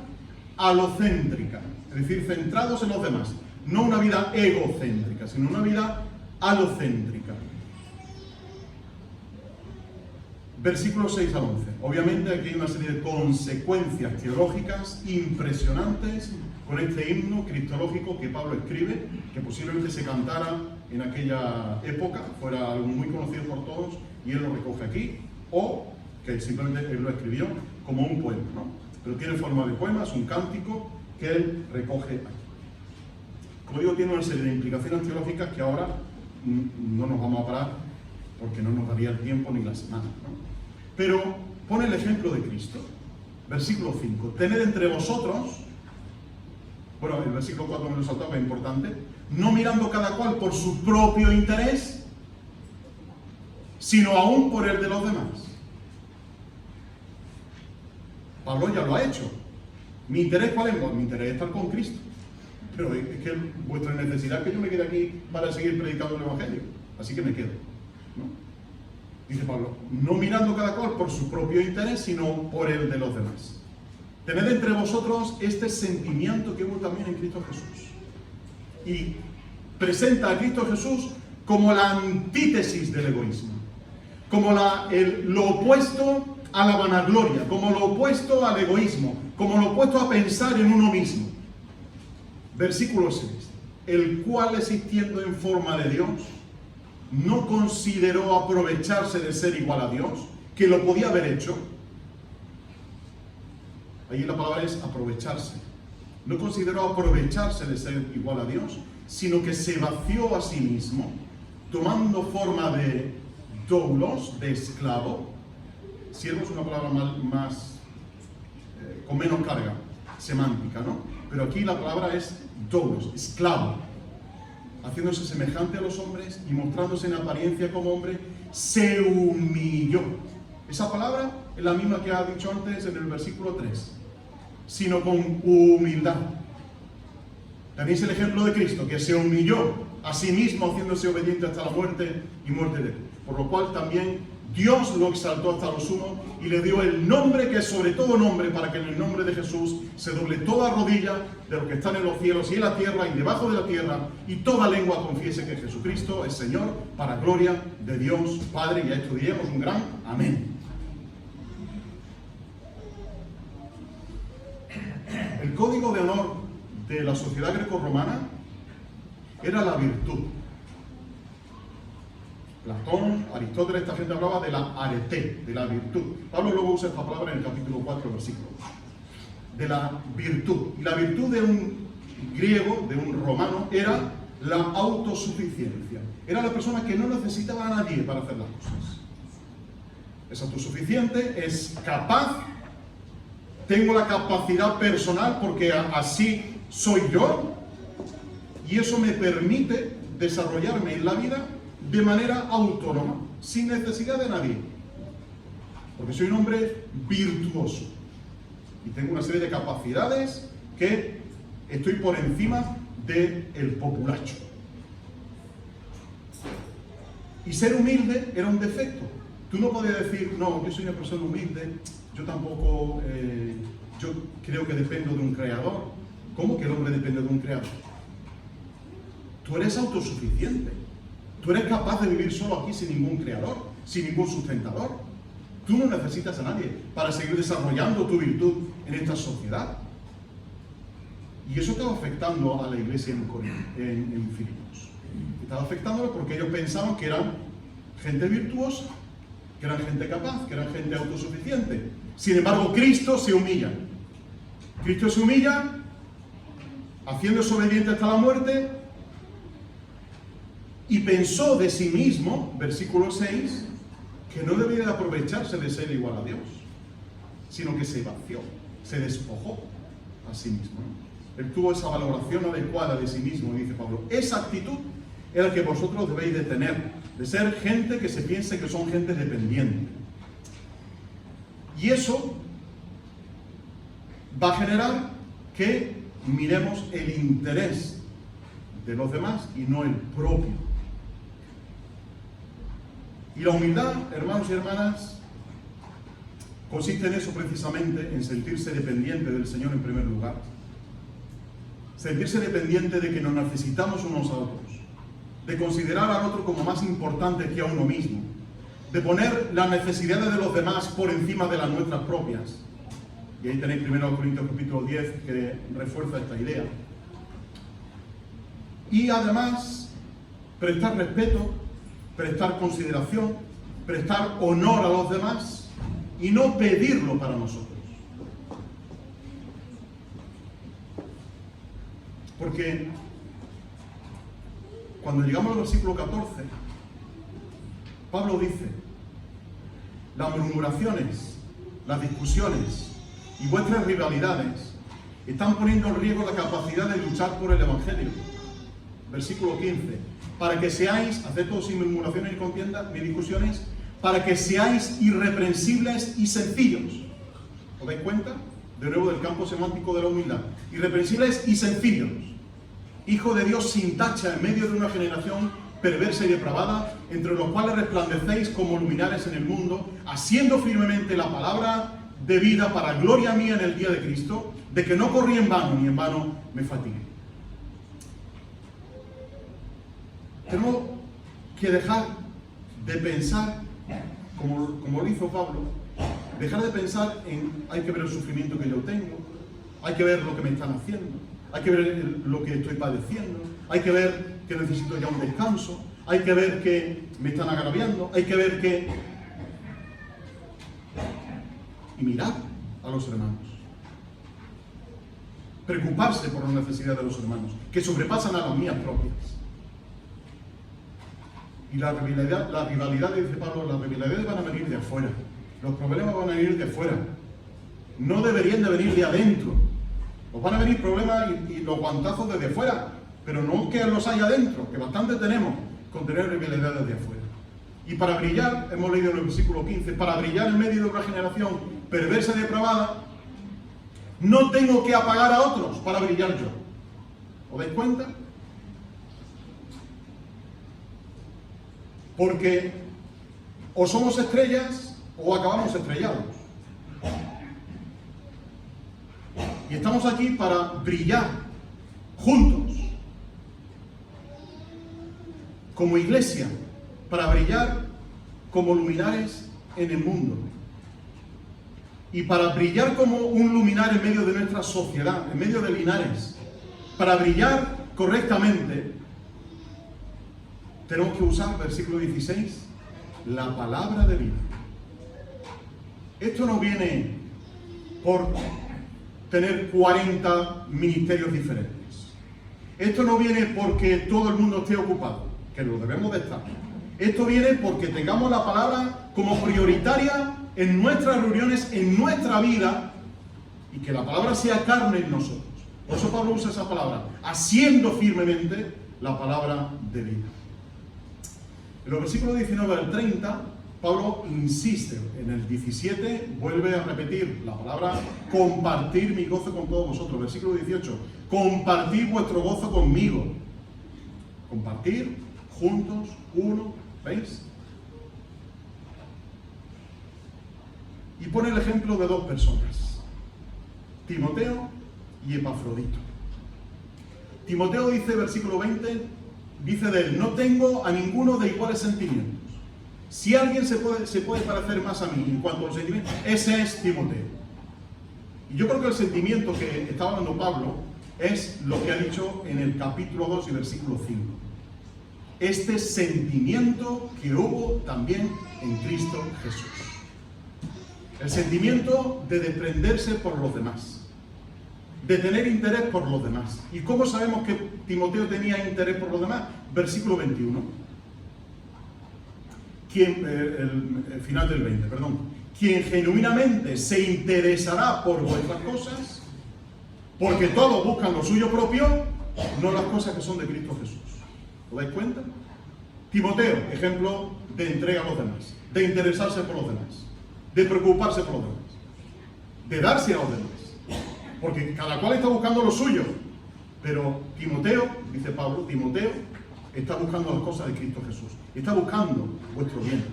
alocéntrica, es decir, centrados en los demás. No una vida egocéntrica, sino una vida alocéntrica. Versículos 6 al 11. Obviamente aquí hay una serie de consecuencias teológicas impresionantes con este himno cristológico que Pablo escribe, que posiblemente se cantara en aquella época, fuera algo muy conocido por todos, y él lo recoge aquí, o que simplemente él lo escribió como un poema, ¿no? Pero tiene forma de poema, es un cántico que él recoge aquí. Como digo, tiene una serie de implicaciones teológicas que ahora no nos vamos a parar porque no nos daría el tiempo ni la semana, ¿no? Pero pone el ejemplo de Cristo. Versículo 5. Tened entre vosotros, bueno, el versículo 4 me lo he saltado, que es importante, no mirando cada cual por su propio interés, sino aún por el de los demás. Pablo ya lo ha hecho. ¿Mi interés cuál es? Bueno, mi interés es estar con Cristo. Pero es que vuestra necesidad es que yo me quede aquí para seguir predicando el Evangelio. Así que me quedo, ¿no? Dice Pablo, no mirando cada cual por su propio interés, sino por el de los demás. Tened entre vosotros este sentimiento que hubo también en Cristo Jesús. Y presenta a Cristo Jesús como la antítesis del egoísmo, como lo opuesto a la vanagloria, como lo opuesto al egoísmo, como lo opuesto a pensar en uno mismo. Versículo 6. El cual, existiendo en forma de Dios, no consideró aprovecharse de ser igual a Dios, que lo podía haber hecho. Ahí la palabra es aprovecharse. No consideró aprovecharse de ser igual a Dios, sino que se vació a sí mismo, tomando forma de doulos, de esclavo. Siervo es una palabra con menos carga semántica, ¿no? Pero aquí la palabra es doulos, esclavo. Haciéndose semejante a los hombres y mostrándose en apariencia como hombre, se humilló. Esa palabra es la misma que ha dicho antes en el versículo 3, sino con humildad. Tenéis el ejemplo de Cristo, que se humilló a sí mismo, haciéndose obediente hasta la muerte y muerte de cruz. Por lo cual también Dios lo exaltó hasta lo sumo y le dio el nombre que es sobre todo nombre, para que en el nombre de Jesús se doble toda rodilla de los que están en los cielos y en la tierra y debajo de la tierra, y toda lengua confiese que Jesucristo es Señor, para gloria de Dios Padre. Y a esto diríamos un gran amén. El código de honor de la sociedad grecorromana era la virtud. Platón, Aristóteles, esta gente hablaba de la arete, de la virtud. Pablo luego usa esta palabra en el capítulo 4, versículo 2. De la virtud. Y la virtud de un griego, de un romano, era la autosuficiencia. Era la persona que no necesitaba a nadie para hacer las cosas. Es autosuficiente, es capaz, tengo la capacidad personal porque así soy yo, y eso me permite desarrollarme en la vida de manera autónoma, sin necesidad de nadie, porque soy un hombre virtuoso y tengo una serie de capacidades que estoy por encima del populacho. Y ser humilde era un defecto. Tú no podías decir, no, yo soy una persona humilde, yo tampoco, yo creo que dependo de un creador. ¿Cómo que el hombre depende de un creador? Tú eres autosuficiente. Tú eres capaz de vivir solo aquí sin ningún creador, sin ningún sustentador. Tú no necesitas a nadie para seguir desarrollando tu virtud en esta sociedad. Y eso estaba afectando a la iglesia en Filipos. Estaba afectándolo porque ellos pensaban que eran gente virtuosa, que eran gente capaz, que eran gente autosuficiente. Sin embargo, Cristo se humilla. Cristo se humilla, haciéndose obediente hasta la muerte, y pensó de sí mismo, versículo 6, que no debía de aprovecharse de ser igual a Dios, sino que se vació, se despojó a sí mismo. Él tuvo esa valoración adecuada de sí mismo, dice Pablo. Esa actitud es la que vosotros debéis de tener, de ser gente que se piense que son gente dependiente. Y eso va a generar que miremos el interés de los demás y no el propio. Y la humildad, hermanos y hermanas, consiste en eso precisamente, en sentirse dependiente del Señor en primer lugar. Sentirse dependiente de que nos necesitamos unos a otros, de considerar al otro como más importante que a uno mismo, de poner las necesidades de los demás por encima de las nuestras propias. Y ahí tenéis 1 Corintios capítulo 10 que refuerza esta idea. Y además, prestar respeto, prestar consideración, prestar honor a los demás y no pedirlo para nosotros. Porque cuando llegamos al versículo 14, Pablo dice: las murmuraciones, las discusiones y vuestras rivalidades están poniendo en riesgo la capacidad de luchar por el Evangelio. Versículo 15: para que seáis, haced todo sin murmuraciones ni contiendas ni discusiones, para que seáis irreprensibles y sencillos. ¿Os dais cuenta? De nuevo del campo semántico de la humildad. Irreprensibles y sencillos. Hijo de Dios sin tacha en medio de una generación perversa y depravada, entre los cuales resplandecéis como luminares en el mundo, haciendo firmemente la palabra de vida para gloria mía en el día de Cristo, de que no corrí en vano ni en vano me fatigué. Tenemos que dejar de pensar, como lo hizo Pablo, dejar de pensar en hay que ver el sufrimiento que yo tengo, hay que ver lo que me están haciendo, hay que ver lo que estoy padeciendo, hay que ver que necesito ya un descanso, hay que ver que me están agraviando, hay que ver que... y mirar a los hermanos. Preocuparse por las necesidades de los hermanos, que sobrepasan a las mías propias. Y la rivalidad, dice Pablo, las rivalidades van a venir de afuera. Los problemas van a venir de afuera. No deberían de venir de adentro. Os van a venir problemas y los guantazos desde afuera, pero no que los haya adentro, que bastante tenemos con tener rivalidades de afuera. Y para brillar, hemos leído en el versículo 15, para brillar en medio de una generación perversa y depravada, no tengo que apagar a otros para brillar yo. ¿Os dais cuenta? Porque o somos estrellas o acabamos estrellados. Y estamos aquí para brillar juntos, como iglesia, para brillar como luminares en el mundo. Y para brillar como un luminar en medio de nuestra sociedad, en medio de Linares, para brillar correctamente, tenemos que usar, versículo 16, la palabra de vida. Esto no viene por tener 40 ministerios diferentes. Esto no viene porque todo el mundo esté ocupado, que lo debemos de estar. Esto viene porque tengamos la palabra como prioritaria en nuestras reuniones, en nuestra vida, y que la palabra sea carne en nosotros. Por eso Pablo usa esa palabra, haciendo firmemente la palabra de vida. En los versículos 19 al 30, Pablo insiste. En el 17 vuelve a repetir la palabra compartir mi gozo con todos vosotros. Versículo 18, compartir vuestro gozo conmigo. Compartir juntos, uno, ¿veis? Y pone el ejemplo de dos personas, Timoteo y Epafrodito. Timoteo dice, versículo 20, dice de él, no tengo a ninguno de iguales sentimientos. Si alguien se puede parecer más a mí en cuanto a los sentimientos, ese es Timoteo. Y yo creo que el sentimiento que está hablando Pablo es lo que ha dicho en el capítulo 2 y versículo 5. Este sentimiento que hubo también en Cristo Jesús. El sentimiento de desprenderse por los demás, de tener interés por los demás. ¿Y cómo sabemos que Timoteo tenía interés por los demás? Versículo 21. El final del 20, perdón. Quien genuinamente se interesará por vuestras cosas, porque todos buscan lo suyo propio, no las cosas que son de Cristo Jesús. ¿Os dais cuenta? Timoteo, ejemplo de entrega a los demás, de interesarse por los demás, de preocuparse por los demás, de darse a los demás. porque cada cual está buscando lo suyo. Pero Timoteo, dice Pablo, Timoteo está buscando las cosas de Cristo Jesús. Está buscando vuestro bien.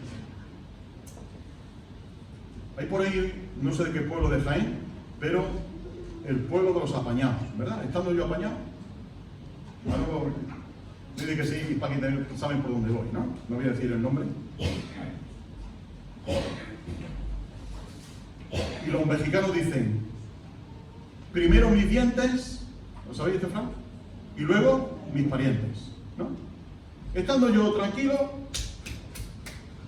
Hay por ahí, no sé de qué pueblo de Jaén, pero el pueblo de los apañados, ¿verdad? ¿Estando yo apañado? Bueno, dice que sí, para que saben por dónde voy, ¿no? No voy a decir el nombre. Y los mexicanos dicen, primero mis dientes, ¿lo sabéis este Fran? Y luego mis parientes, ¿no? Estando yo tranquilo,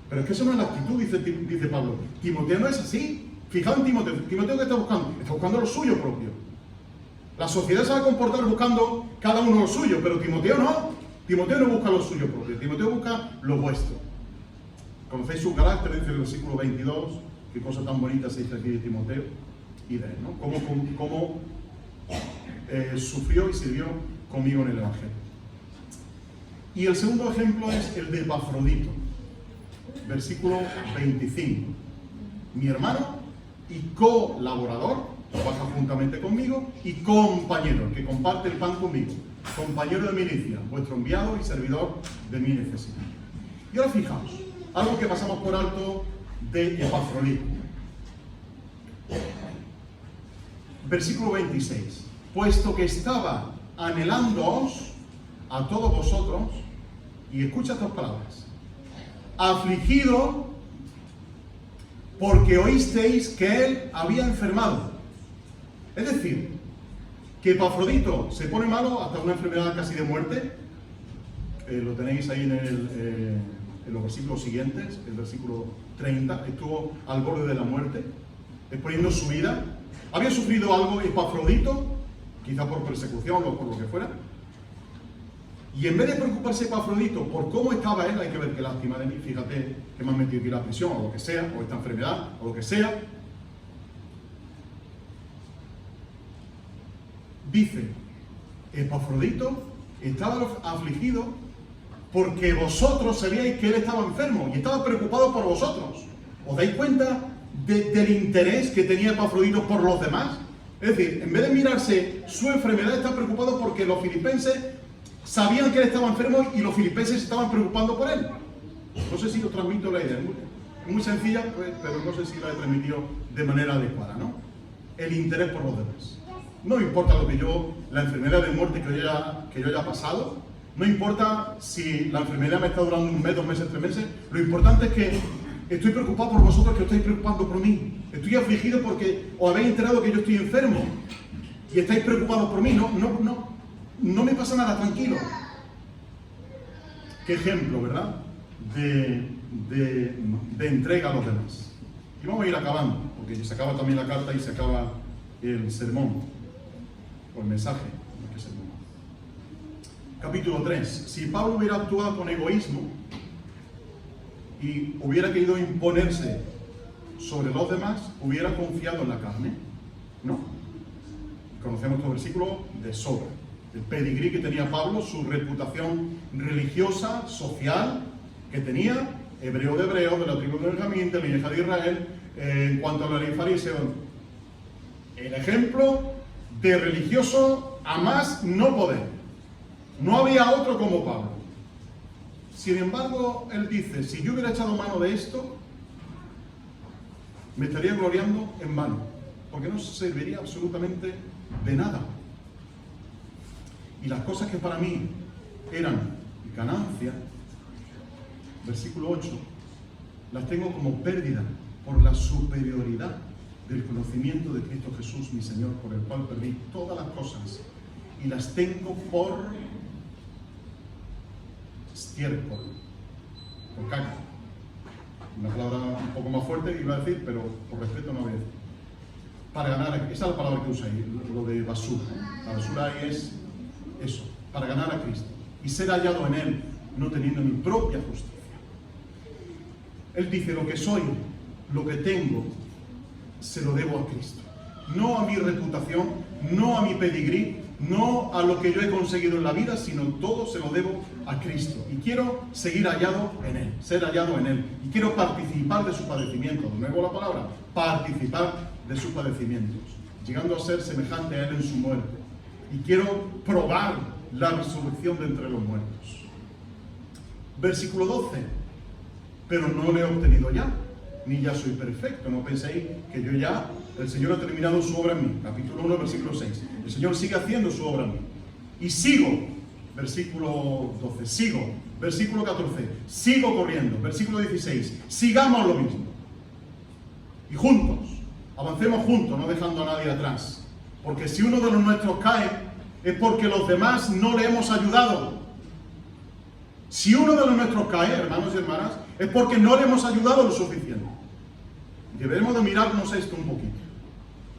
pero es que eso no es la actitud, dice Pablo. Timoteo no es así. Fijaos en Timoteo. ¿Timoteo qué está buscando? Está buscando lo suyo propio. La sociedad se va a comportar buscando cada uno lo suyo, pero Timoteo no. Timoteo no busca lo suyo propio, Timoteo busca lo vuestro. Conocéis su carácter, dice el versículo 22, qué cosa tan bonita se dice aquí de Timoteo y de él, ¿no? Cómo sufrió y sirvió conmigo en el Evangelio. Y el segundo ejemplo es el de Epafrodito, versículo 25. Mi hermano y colaborador, trabaja juntamente conmigo, y compañero, que comparte el pan conmigo, compañero de milicia, vuestro enviado y servidor de mi necesidad. Y ahora fijaos, algo que pasamos por alto de Epafrodito. Versículo 26. Puesto que estaba anhelándoos a todos vosotros, y escucha estas palabras, afligido porque oísteis que él había enfermado. Es decir, que Epafrodito se pone malo hasta una enfermedad casi de muerte. Lo tenéis ahí en los versículos siguientes, el versículo 30, estuvo al borde de la muerte, exponiendo su vida. Había sufrido algo Epafrodito, quizá por persecución o por lo que fuera. Y en vez de preocuparse Epafrodito por cómo estaba él, hay que ver qué lástima de mí, fíjate que me han metido aquí en la prisión, o lo que sea, o esta enfermedad, o lo que sea. Dice, Epafrodito estaba afligido porque vosotros sabíais que él estaba enfermo y estaba preocupado por vosotros. ¿Os dais cuenta del interés que tenía Epafrodito por los demás? Es decir, en vez de mirarse su enfermedad, está preocupado porque los filipenses sabían que él estaba enfermo y los filipenses se estaban preocupando por él. No sé si os transmito la idea, es muy sencilla, pues, pero no sé si la he transmitido de manera adecuada, ¿no? El interés por los demás. No me importa la enfermedad de muerte que yo haya pasado, no importa si la enfermedad me está durando un mes, 2 meses, 3 meses, lo importante es que estoy preocupado por vosotros, que os estáis preocupando por mí. Estoy afligido porque os habéis enterado que yo estoy enfermo y estáis preocupados por mí. No me pasa nada, tranquilo. Qué ejemplo, ¿verdad? De entrega a los demás. Y vamos a ir acabando, porque se acaba también la carta y se acaba el sermón, o el mensaje, no es que sermón. Capítulo 3. Si Pablo hubiera actuado con egoísmo y hubiera querido imponerse sobre los demás, hubiera confiado en la carne. No. Conocemos este versículo de sobra. El pedigrí que tenía Pablo, su reputación religiosa, social, que tenía, hebreo de hebreos, de la tribu de Benjamín, de la hija de Israel, en cuanto a la ley fariseo. El ejemplo de religioso a más no poder. No había otro como Pablo. Sin embargo, él dice, si yo hubiera echado mano de esto, me estaría gloriando en vano, porque no serviría absolutamente de nada. Y las cosas que para mí eran ganancia, versículo 8, las tengo como pérdida por la superioridad del conocimiento de Cristo Jesús, mi Señor, por el cual perdí todas las cosas y las tengo por estiércol, por caca. Una palabra un poco más fuerte iba a decir, pero por respeto no voy a decir. Para ganar, esa es la palabra que usa ahí, lo de basura. La basura ahí es eso, para ganar a Cristo y ser hallado en Él, no teniendo mi propia justicia. Él dice, lo que soy, lo que tengo, se lo debo a Cristo. No a mi reputación, no a mi pedigrí, no a lo que yo he conseguido en la vida, sino todo se lo debo a Cristo. Y quiero seguir hallado en Él, ser hallado en Él. Y quiero participar de su padecimiento. De nuevo la palabra, participar de sus padecimientos. llegando a ser semejante a Él en su muerte. Y quiero probar la resurrección de entre los muertos. Versículo 12. Pero no lo he obtenido ya, ni ya soy perfecto. No penséis que yo ya, el Señor ha terminado su obra en mí. Capítulo 1, versículo 6. El Señor sigue haciendo su obra en mí. Y sigo. Versículo 12. Sigo. Versículo 14. Sigo corriendo. Versículo 16. Sigamos lo mismo. Y juntos. Avancemos juntos, no dejando a nadie atrás. Porque si uno de los nuestros cae, es porque los demás no le hemos ayudado. Si uno de los nuestros cae, hermanos y hermanas, es porque no le hemos ayudado lo suficiente. Debemos de mirarnos esto un poquito.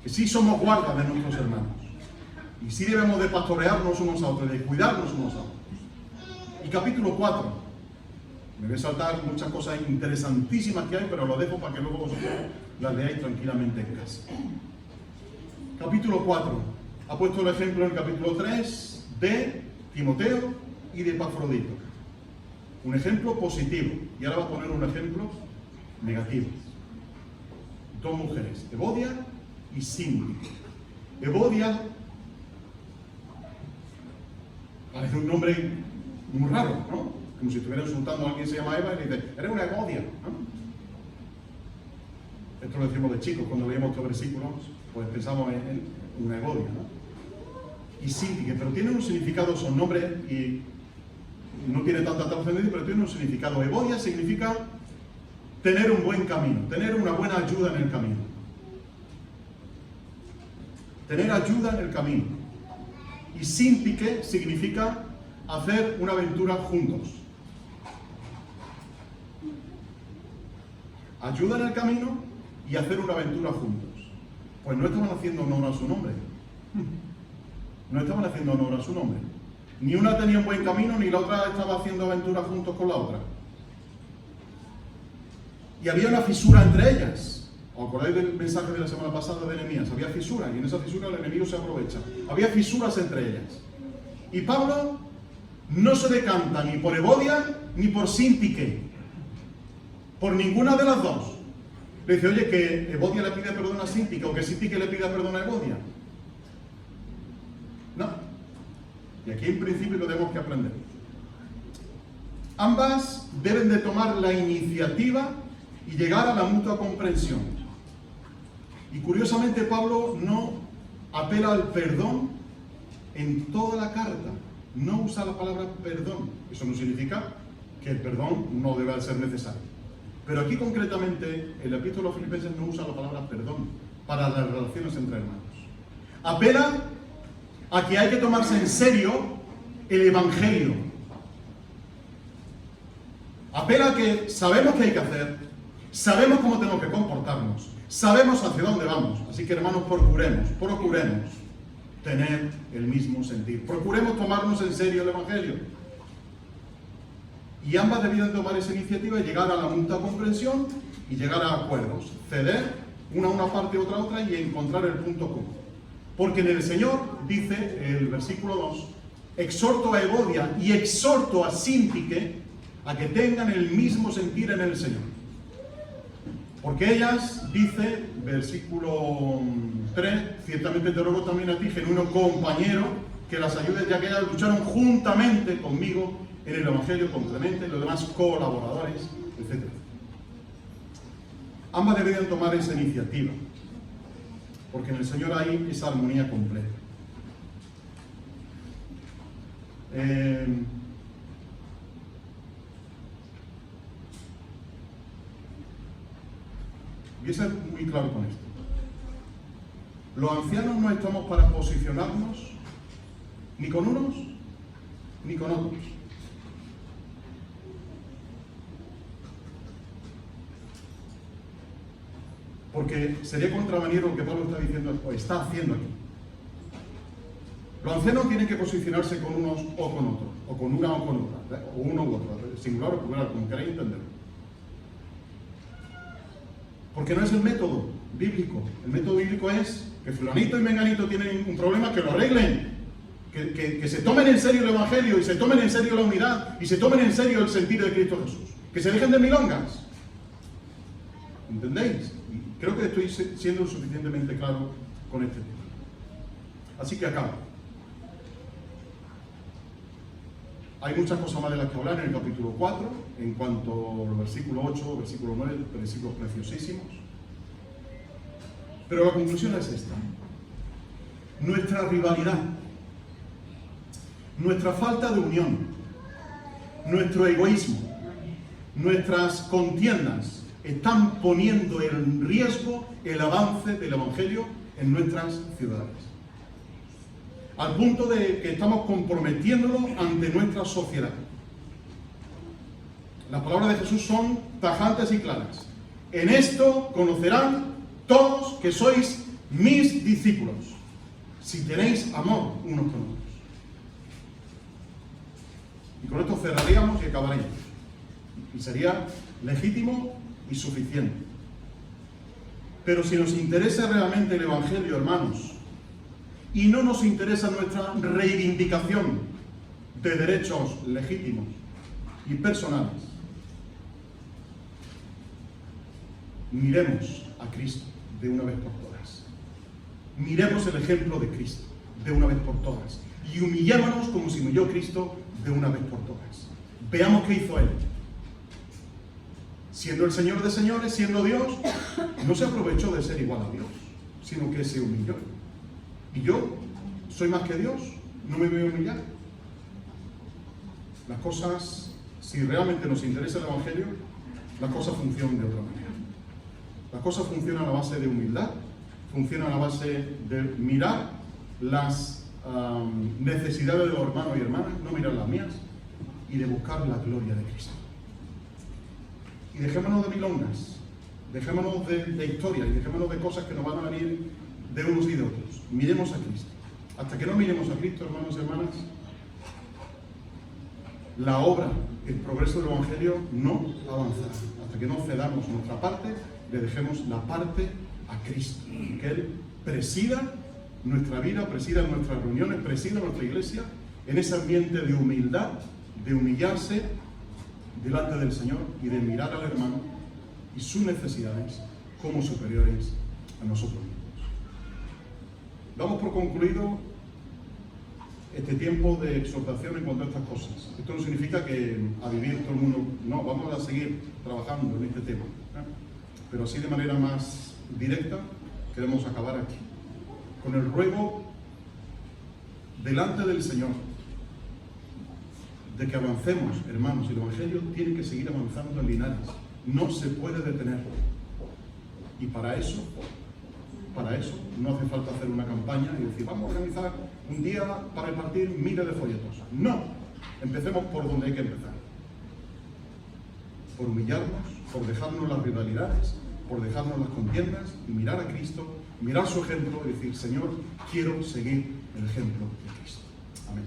Que sí somos guardas de nuestros hermanos. Y sí debemos de pastorearnos unos a otros, de cuidarnos unos a otros. Y capítulo 4. Me voy a saltar muchas cosas interesantísimas que hay, pero lo dejo para que luego vosotros las leáis tranquilamente en casa. Capítulo 4. Ha puesto el ejemplo en el capítulo 3 de Timoteo y de Epafrodito. Un ejemplo positivo. Y ahora va a poner un ejemplo negativo. Dos mujeres, Evodia y Síntique. Evodia parece un nombre muy raro, ¿no? Como si estuviera insultando a alguien que se llama Eva y le dice, eres una Evodia, ¿no? Esto lo decimos de chicos, cuando leíamos estos versículos, pues pensamos en una Evodia, ¿no? Y Síntique, pero tienen un significado, son nombres y no tiene tanta trascendencia, pero tiene un significado. Evodia significa tener un buen camino, tener una buena ayuda en el camino. Tener ayuda en el camino. Y Síntique significa hacer una aventura juntos. Ayuda en el camino y hacer una aventura juntos. Pues no estaban haciendo honor a su nombre. No estaban haciendo honor a su nombre. Ni una tenía un buen camino, ni la otra estaba haciendo aventuras juntos con la otra. Y había una fisura entre ellas. ¿Os acordáis del mensaje de la semana pasada de Nehemías? Había fisura, y en esa fisura el enemigo se aprovecha. Había fisuras entre ellas. Y Pablo no se decanta ni por Evodia ni por Síntique. Por ninguna de las dos. Le dice, oye, que Evodia le pide perdón a Síntique o que Síntique le pida perdón a Evodia. No. Y aquí en principio lo tenemos que aprender. Ambas deben de tomar la iniciativa y llegar a la mutua comprensión. Y curiosamente Pablo no apela al perdón en toda la carta. No usa la palabra perdón. Eso no significa que el perdón no deba ser necesario. Pero aquí concretamente el epístola a los Filipenses no usa la palabra perdón para las relaciones entre hermanos. Apela a que hay que tomarse en serio el Evangelio. Apela a que sabemos qué hay que hacer, sabemos cómo tenemos que comportarnos, sabemos hacia dónde vamos. Así que, hermanos, procuremos tener el mismo sentir. Procuremos tomarnos en serio el Evangelio. Y ambas debían tomar esa iniciativa y llegar a la mutua comprensión y llegar a acuerdos. Ceder una parte, otra y encontrar el punto común. Porque en el Señor, dice el versículo 2, exhorto a Evodia y exhorto a Síntique a que tengan el mismo sentir en el Señor. Porque ellas, dice, versículo 3, ciertamente te ruego también a ti, genuino compañero, que las ayudes, ya que ellas lucharon juntamente conmigo en el Evangelio con Clemente y los demás colaboradores, etc. Ambas deberían tomar esa iniciativa, porque en el Señor hay esa armonía completa. Voy a ser muy claro con esto. Los ancianos no estamos para posicionarnos ni con unos ni con otros. Porque sería contravenir lo que Pablo está diciendo o está haciendo aquí. Los ancianos tienen que posicionarse con unos o con otros, o con una o con otra, o uno u otro, singular o plural, como queráis entenderlo. Porque no es el método bíblico. El método bíblico es que fulanito y menganito tienen un problema, que lo arreglen, que se tomen en serio el Evangelio y se tomen en serio la unidad y se tomen en serio el sentir de Cristo Jesús. Que se dejen de milongas. ¿Entendéis? Y creo que estoy siendo suficientemente claro con este tema. Así que acabo. Hay muchas cosas más de las que hablar en el capítulo 4, en cuanto al versículo 8, versículo 9, versículos preciosísimos. Pero la conclusión es esta. Nuestra rivalidad, nuestra falta de unión, nuestro egoísmo, nuestras contiendas están poniendo en riesgo el avance del Evangelio en nuestras ciudades. Al punto de que estamos comprometiéndolo ante nuestra sociedad. Las palabras de Jesús son tajantes y claras. En esto conocerán todos que sois mis discípulos, si tenéis amor unos con otros. Y con esto cerraríamos y acabaríamos. Y sería legítimo y suficiente. Pero si nos interesa realmente el Evangelio, hermanos, y no nos interesa nuestra reivindicación de derechos legítimos y personales, miremos a Cristo de una vez por todas. Miremos el ejemplo de Cristo de una vez por todas. Y humillémonos como si humilló Cristo de una vez por todas. Veamos qué hizo Él. Siendo el Señor de señores, siendo Dios, no se aprovechó de ser igual a Dios, sino que se humilló. Y yo soy más que Dios, no me voy a humillar. Las cosas, si realmente nos interesa el Evangelio, las cosas funcionan de otra manera. Las cosas funcionan a la base de humildad, funcionan a la base de mirar las necesidades de los hermanos y hermanas, no mirar las mías, y de buscar la gloria de Cristo. Y dejémonos de milongas, dejémonos de historias y dejémonos de cosas que nos van a venir de unos y de otros. Miremos a Cristo. Hasta que no miremos a Cristo, hermanos y hermanas, la obra, el progreso del Evangelio no avanzará. Hasta que no cedamos nuestra parte, le dejemos la parte a Cristo. Que Él presida nuestra vida, presida nuestras reuniones, presida nuestra iglesia en ese ambiente de humildad, de humillarse delante del Señor y de mirar al hermano y sus necesidades como superiores a nosotros mismos. Damos por concluido este tiempo de exhortación en cuanto a estas cosas. Esto no significa que a vivir todo el mundo... No, vamos a seguir trabajando en este tema. Pero así de manera más directa queremos acabar aquí. Con el ruego delante del Señor de que avancemos, hermanos, y el Evangelio tiene que seguir avanzando en Linares. No se puede detener. Y para eso no hace falta hacer una campaña y decir, vamos a organizar un día para repartir miles de folletos. No, empecemos por donde hay que empezar. Por humillarnos, por dejarnos las rivalidades, por dejarnos las contiendas y mirar a Cristo, mirar su ejemplo y decir, Señor, quiero seguir el ejemplo de Cristo. Amén.